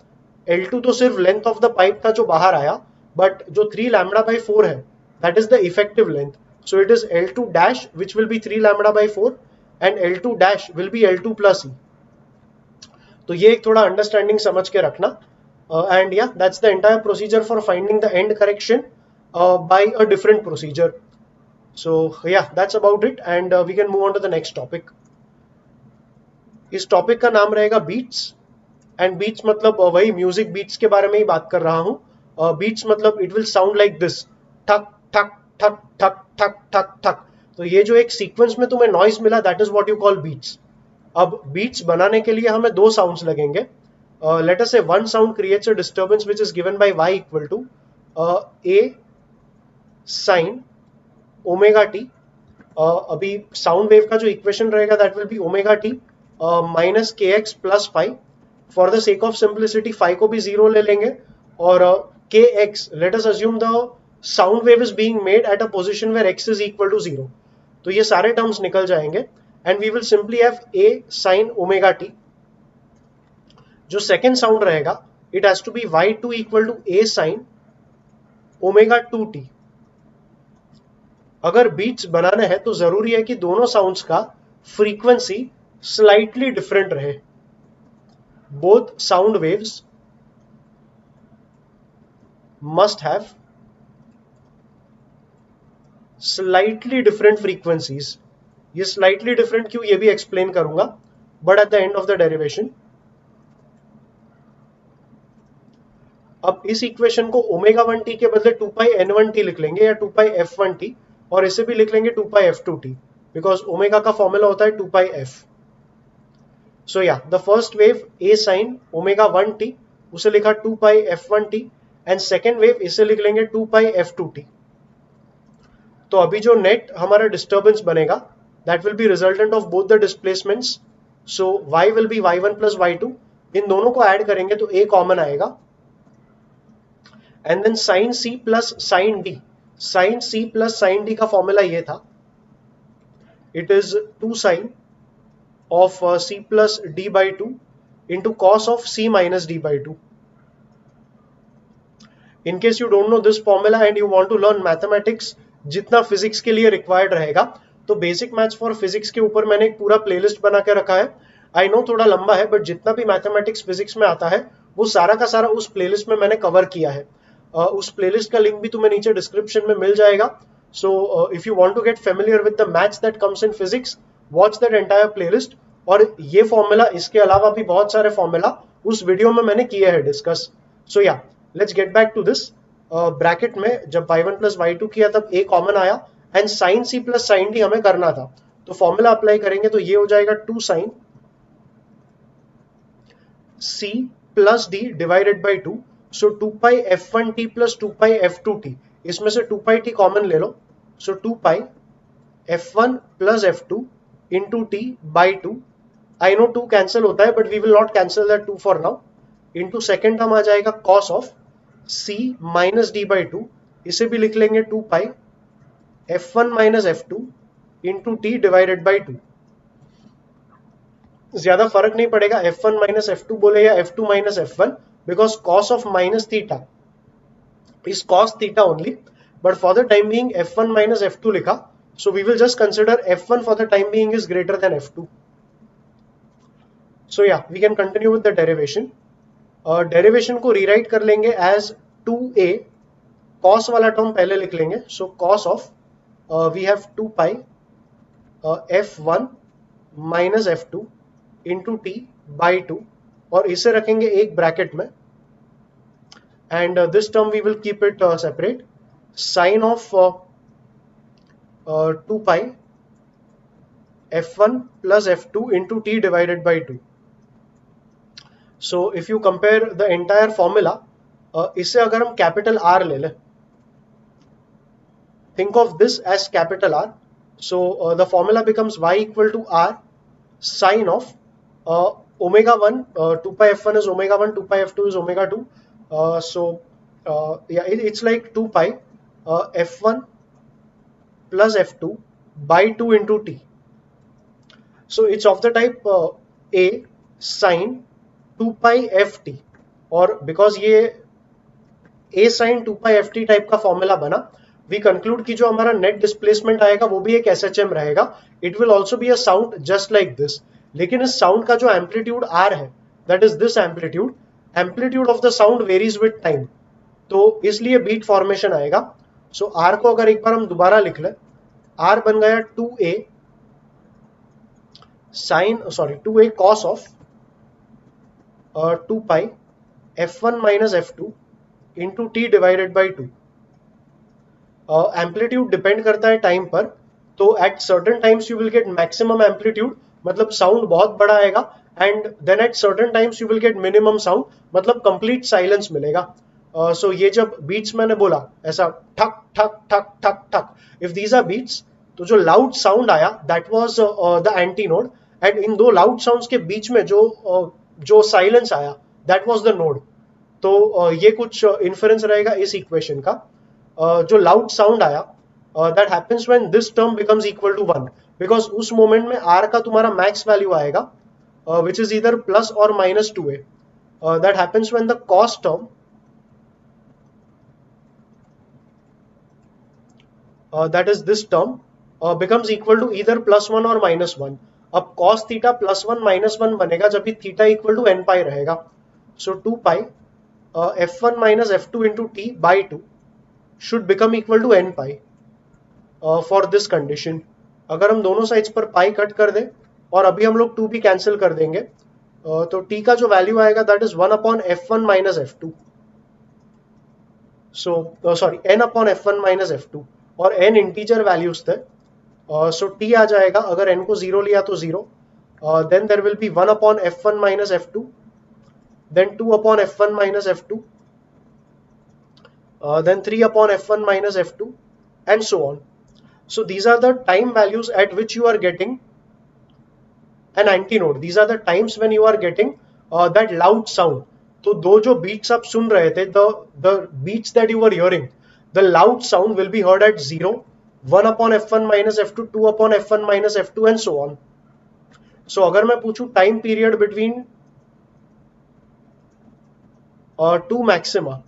L2 तो सिर्फ लेंथ ऑफ द पाइप था जो बाहर आया, बट जो 3 लैम्बडा बाई 4 है that is the effective length. So it is L2 dash which will be 3 lambda by 4 and L2 dash will be L2 plus E. तो ये एक थोड़ा अंडरस्टैंडिंग समझ के रखना. And yeah that's the entire procedure for finding the end correction by a different procedure. So yeah that's about it and we can move on to the next topic. इस टॉपिक का नाम रहेगा बीट्स. एंड बीट्स मतलब वही म्यूजिक बीट्स के बारे में ही बात कर रहा हूँ. बीट्स मतलब it will sound like this, ठक ठक ठक ठक ठक ठक ठक. तो ये जो एक सीक्वेंस में तुम्हें नॉइज मिला that is what you call beats. अब बीट्स बनाने के लिए हमें दो साउंड्स लगेंगे. Let us say one sound creates a disturbance which is given by y equal to a sin omega t. अभी साउंड वेव का जो इक्वेशन रहेगा that will be omega t minus k x plus phi. For the sake of simplicity phi को भी जीरो ले लेंगे और k x, let us assume the sound wave is being made at a position where x is equal to zero. तो ये सारे टर्म्स निकल जाएंगे and we will simply have a sin omega T. जो सेकेंड साउंड रहेगा it has to be y2 equal to a sin omega 2t. अगर बीट्स बनाने हैं तो जरूरी है कि दोनों साउंड्स का फ्रीक्वेंसी स्लाइटली डिफरेंट रहे. Both sound waves must have slightly different frequencies. ये slightly different क्यों, ये भी explain करूंगा, but at the end of the derivation. अब इस इक्वेशन को ओमेगा 1t के बदले 2 पाई n1t लिख लेंगे या 2 पाई f1t, और इसे भी लिख लेंगे 2 पाई f2t बिकॉज ओमेगा का फॉर्मूला होता है 2 पाई f. So yeah, the first wave a sin omega 1t उसे लिखा 2 pi f1t and second wave इसे लिख लेंगे 2 pi f2t. तो अभी जो नेट हमारा डिस्टर्बेंस बनेगा that will be resultant of both the displacements. So y will be y1 plus y2. इन दोनों को ऐड करेंगे तो a कॉमन आएगा and then sin c plus sin d. sin c plus sin d का फॉर्मूला ये था, it is 2 sin of c plus d by 2 into cos of c minus d by 2. In case you don't know this formula and you want to learn mathematics जितना फिजिक्स के लिए रिक्वायर्ड रहेगा, तो बेसिक मैथ्स फॉर फिजिक्स के ऊपर मैंने एक पूरा प्लेलिस्ट बना के रखा है. आई नो थोड़ा लंबा है बट जितना भी मैथमेटिक्स फिजिक्स में आता है वो सारा का सारा उस प्लेलिस्ट में मैंने कवर किया है. उस प्लेलिस्ट का लिंक भी तुम्हें नीचे डिस्क्रिप्शन में मिल जाएगा. So if you want to get familiar with the maths that comes in physics, watch that entire playlist. और ये फॉर्मूला, इसके अलावा भी बहुत सारे फॉर्मूला उस वीडियो में मैंने किए हैं डिस्कस. सो या let's get back to this. Bracket में जब y1 प्लस y2 किया तब a कॉमन आया and sin c plus sin d हमें करना था, तो फॉर्मूला अप्लाई करेंगे तो ये हो जाएगा 2 sin c plus d divided by 2. So 2 pi f1t plus 2 pi f2t, इसमें से 2 पाई t कॉमन ले लो. So 2 pi f1 plus f2 into t by 2. I know 2 cancel होता है but we will not cancel that 2 for now. Into second term आ जाएगा cos of c minus d by 2. इसे भी लिख लेंगे 2 pi f1 minus f2 into t divided by 2. ज्यादा फर्क नहीं पड़ेगा f1 माइनस f2 बोले या f2 minus f1, because cos of minus theta is cos theta only, but for the time being f1 minus f2 लिखा, so we will just consider f1 for the time being is greater than f2. So yeah, we can continue with the derivation. Derivation को रीराइट कर लेंगे एज 2a, कॉस वाला टर्म पहले लिख लेंगे, so cos of we have 2 pi f1 minus f2 into t by 2, और इसे रखेंगे एक ब्रैकेट में, and this term we will keep it separate, sine of 2 pi f1 plus f2 into t divided by 2. So if you compare the entire formula, इसे अगर हम कैपिटल R ले लें, think of this as capital R. So the formula becomes y equal to R sine of omega 1, 2 pi f1 is omega 1, 2 pi f2 is omega 2. Yeah, it's like 2 pi f1 plus f2 by 2 into t. So it's of the type a sine 2 pi ft, और because ये a sin 2 pi ft type का फॉर्मूला बना, वी कंक्लूड कि जो हमारा नेट डिस्प्लेसमेंट आएगा वो भी एक SHM रहेगा. It will also be a sound just like this, लेकिन इस साउंड का जो एम्पलीट्यूड R है, that is this amplitude of the sound varies with time, तो इसलिए बीट फॉर्मेशन आएगा. सो R को अगर एक बार हम दोबारा लिख लें, R बन गया 2a cos of 2 pi f1 minus f2 into t divided by 2. Amplitude depend करता है टाइम पर, तो at certain times you will get maximum amplitude, मतलब साउंड बहुत बड़ा आएगा, and then at certain times you will get minimum sound, मतलब कंप्लीट साइलेंस मिलेगा. सो ये जब बीट्स मैंने बोला ऐसा ठक ठक ठक ठक ठक, इफ दीज आर बीट्स, तो जो लाउड साउंड आया that was the anti node, and in दो लाउड साउंड्स के बीच में जो साइलेंस आया दैट वाज द नोड. तो ये कुछ इन्फरेंस रहेगा इस इक्वेशन का. जो लाउड साउंड आया that happens when this term becomes equal to 1, because उस मोमेंट में R का तुम्हारा मैक्स वैल्यू आएगा विच इज इधर प्लस और minus 2a. That happens when the cos term that is this term becomes equal to either plus 1 or minus 1. अब cos theta plus 1 minus 1 बनेगा जब भी theta equal to n pi रहेगा. So 2 pi f1 minus f2 into t by 2 should become equal to n pi for this condition. अगर हम दोनों साइड्स पर pi कट कर दें और अभी हम लोग 2 भी कैंसिल कर देंगे, तो t का जो वैल्यू आएगा that is 1 upon f1 minus f2. So sorry, n upon f1 minus f2, और n इंटीजर वैल्यूज थे. सो t आ जाएगा, अगर n को 0 लिया तो 0, then there will be 1 upon f1 minus f2, then 2 upon f1 minus f2, then 3 upon f1 minus f2, and so on. So these are the time values at which you are getting an antinode. These are the times when you are getting that loud sound. तो दो जो beats आप सुन रहे थे, the beats that you were hearing, the loud sound will be heard at 0, 1 upon f1 minus f2, 2 upon f1 minus f2, and so on. So अगर मैं पूछूं time period between two maxima,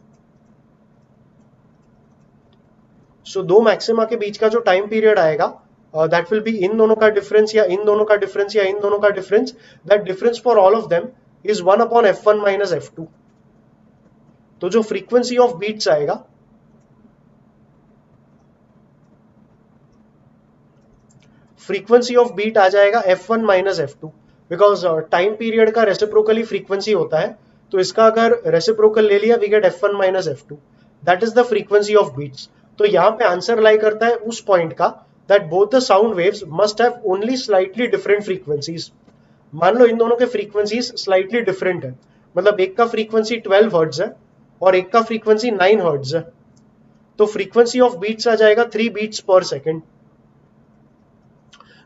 so दो मैक्सिमा के बीच का जो टाइम पीरियड आएगा दैट विल बी इन दोनों का डिफरेंस या इन दोनों का डिफरेंस या इन दोनों का difference. That difference for all of them is 1 upon f1 minus f2. तो जो फ्रीक्वेंसी ऑफ बीट्स आएगा, फ्रीक्वेंसी ऑफ बीट आ जाएगा f1 minus f2, because time period का रेसिप्रोकली फ्रीक्वेंसी होता है, तो इसका अगर रेसिप्रोकल ले लिया we get f1 minus f2. That is the frequency of beats. तो यहाँ पे आंसर लाई करता है उस पॉइंट का that both the sound waves must have only slightly different frequencies. मान लो इन दोनों के फ्रीक्वेंसीज स्लाइटली डिफरेंट है, मतलब एक का फ्रीक्वेंसी 12 हर्ट्ज है और एक का फ्रीक्वेंसी 9 हर्ट्ज है, तो फ्रीक्वेंसी ऑफ बीट्स आ जाएगा 3 बीट्स पर सेकेंड.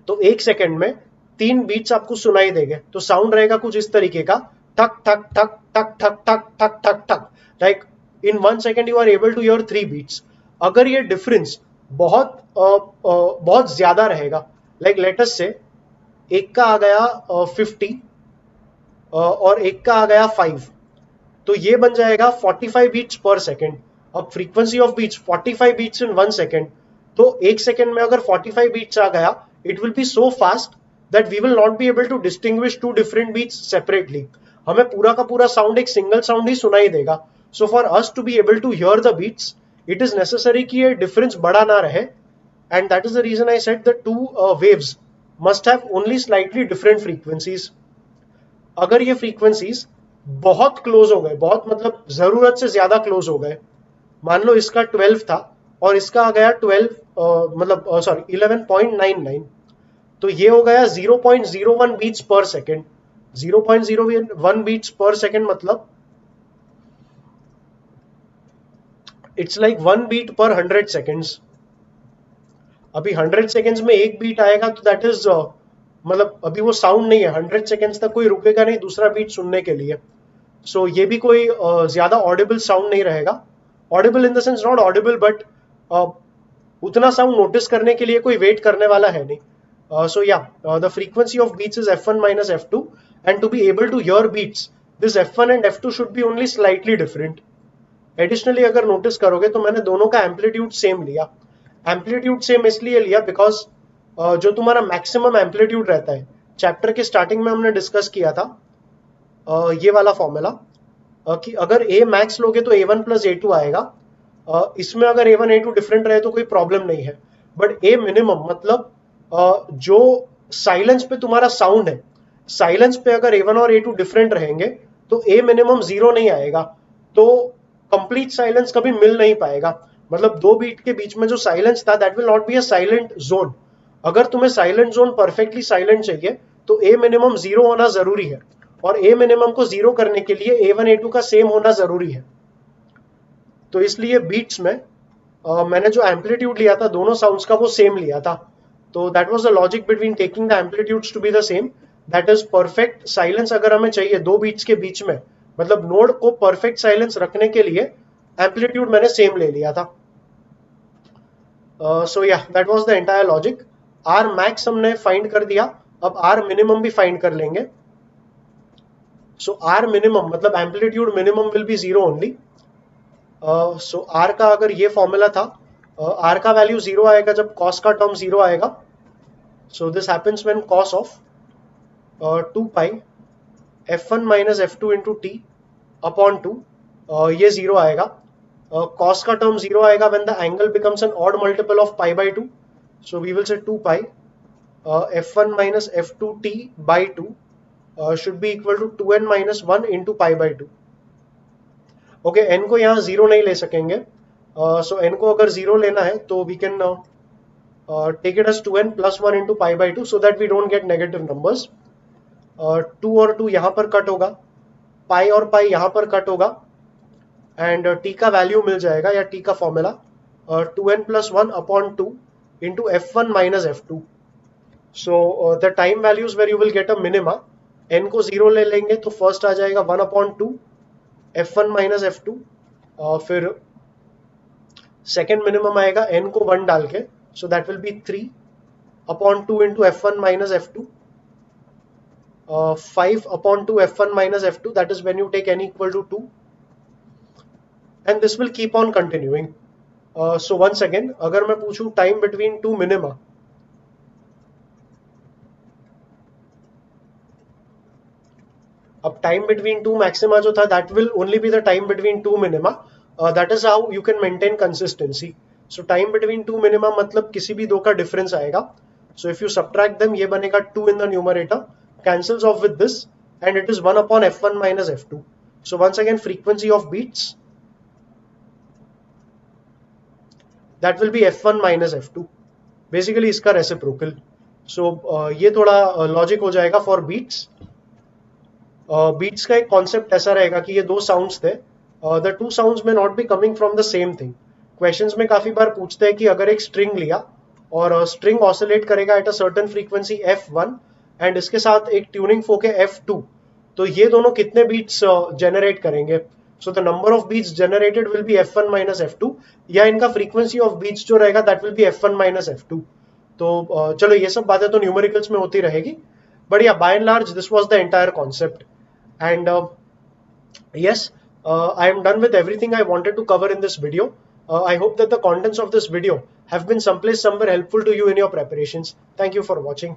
तो एक सेकेंड में 3 बीट्स आपको सुनाई देंगे, तो साउंड रहेगा कुछ इस तरीके का, ठक ठक ठक ठक ठक ठक ठक ठक ठक. Like in 1 second you are able to hear 3 beats. अगर ये डिफरेंस बहुत ज्यादा रहेगा, लाइक लेट अस से एक का आ गया 50 और एक का आ गया 5, तो ये बन जाएगा 45 बीट्स पर सेकेंड. अब frequency of beats 45 beats in 1 second, तो एक सेकेंड में अगर 45 बीट्स आ गया, it will be so fast that we will not be able to distinguish two different beats separately. हमें पूरा का पूरा साउंड एक सिंगल साउंड ही सुनाई देगा. So for us to be able to hear the beats it is necessary कि ये डिफरेंस बड़ा ना रहे, and that is the reason I said the two waves must have only slightly different frequencies. अगर ये फ्रीक्वेंसीज बहुत क्लोज हो गए, बहुत मतलब जरूरत से ज्यादा क्लोज हो गए, मान लो इसका 12 था और इसका आ गया 11.99, तो ये हो गया 0.01 beats per second. 0.01 beats per second मतलब इट्स लाइक 1 बीट पर 100 सेकेंड्स. अभी 100 सेकेंड्स में एक बीट आएगा तो दैट इज मतलब अभी वो साउंड नहीं है, 100 सेकेंड्स तक कोई रुकेगा नहीं दूसरा बीट सुनने के लिए. सो ये भी कोई ज्यादा ऑडिबल साउंड नहीं रहेगा. Audible in the sense not Audible but उतना साउंड नोटिस करने के लिए कोई वेट करने वाला है नहीं. So yeah the frequency of beats is f1 minus f2 and to be able to hear beats this f1 and f2 should be only slightly different. Additionally अगर नोटिस करोगे तो मैंने दोनों का एम्पलीट्यूड सेम लिया. एम्पलीट्यूड सेम इसलिए लिया बिकॉज जो तुम्हारा मैक्सिमम एम्पलीट्यूड रहता है, चैप्टर के स्टार्टिंग में हमने डिस्कस किया था ये वाला फॉर्मूला कि अगर ए मैक्स लोगे तो a1 प्लस a2 आएगा. इसमें अगर a1 a2 डिफरेंट रहे तो कोई प्रॉब्लम नहीं है, बट ए मिनिमम मतलब जो साइलेंस पे तुम्हारा साउंड है, साइलेंस पे अगर a1 और a2 डिफरेंट रहेंगे तो ए मिनिमम 0 नहीं आएगा, तो कंप्लीट साइलेंस कभी मिल नहीं पाएगा. मतलब दो बीट के बीच में जो साइलेंस था that will not be a silent zone. अगर तुम्हें साइलेंट जोन परफेक्टली साइलेंट चाहिए तो ए मिनिमम 0 होना जरूरी है, और ए मिनिमम को 0 करने के लिए a1 a2 का सेम होना जरूरी है. तो इसलिए बीट्स में मैंने जो एम्पलीट्यूड लिया था दोनों साउंड्स का वो सेम लिया था. तो that was the logic between taking the amplitudes to be the same. That is perfect silence अगर हमें चाहिए दो बीट्स के बीच में, मतलब नोड को परफेक्ट साइलेंस रखने के लिए एम्पलीट्यूड मैंने सेम ले लिया था. So yeah that was the entire logic. R max हमने फाइंड कर दिया, अब आर मिनिमम भी फाइंड कर लेंगे. सो आर मिनिमम मतलब amplitude minimum will be 0 only. So R का अगर ये फॉर्मूला था, आर का वैल्यू 0 आएगा जब कॉस का टर्म 0 आएगा. So this happens when cos of 2 pi f1 minus f2 into t upon 2 ये 0 आएगा. कॉस का टर्म 0 आएगा when the angle becomes an odd multiple of pi by 2. So we will say 2 pi f1 minus f2 t by 2 should be equal to 2n minus 1 into pi by 2. Okay, n को यहाँ 0 नहीं ले सकेंगे. सो n को अगर 0 लेना है तो we can take it as 2n plus 1 into pi by 2 so that we don't get negative numbers. 2 और 2 यहाँ पर कट होगा, पाई और पाई यहाँ पर कट होगा, एंड t का वैल्यू मिल जाएगा या t का formula 2n plus 1 upon 2 into f1 minus f2. So the time values where you will get a minima, n को 0 ले लेंगे तो फर्स्ट आ जाएगा 1 अपॉन 2 f1 माइनस f2, फिर सेकेंड मिनिमम आएगा n को 1 डाल के, so that will be 3 upon 2 into f1 minus f2, 5 upon 2 f1 minus f2, that is when you take n equal to 2, and this will keep on continuing. So once again अगर मैं पूछूं टाइम बिटवीन टू मिनिमा, अब टाइम बिटवीन टू मैक्सिमा जो था that will only be the time between two minima. That is how you can maintain consistency. So time between two minima मतलब किसी भी दो का डिफरेंस आएगा. So if you subtract them ये बनेगा 2 in the numerator, cancels off with this, and it is 1 upon f1 minus f2. So once again frequency of beats that will be f1 minus f2, basically इसका रेसिप्रोकल. सो ये थोड़ा लॉजिक हो जाएगा फॉर बीट्स. बीट्स का एक कॉन्सेप्ट ऐसा रहेगा कि ये दो साउंड्स थे, द टू साउंड्स में not be coming from the same thing. Questions में काफी बार पूछते हैं कि अगर एक स्ट्रिंग लिया और स्ट्रिंग ऑसिलेट करेगा eight a certain frequency f1 and इसके साथ एक ट्यूनिंग फोक है f2, तो ये दोनों कितने बीट्स जनरेट करेंगे. So the number of beats generated will be f1 minus f2, या इनका फ्रीक्वेंसी ऑफ बीट्स जो रहेगा that will be f1 minus f2. तो चलो ये सब बातें तो न्यूमेरिकल्स में होती रहेगी, but yeah by and large this was the entire concept. And yes, I am done with everything I wanted to cover in this video. I hope that the contents of this video have been someplace somewhere helpful to you in your preparations. Thank you for watching.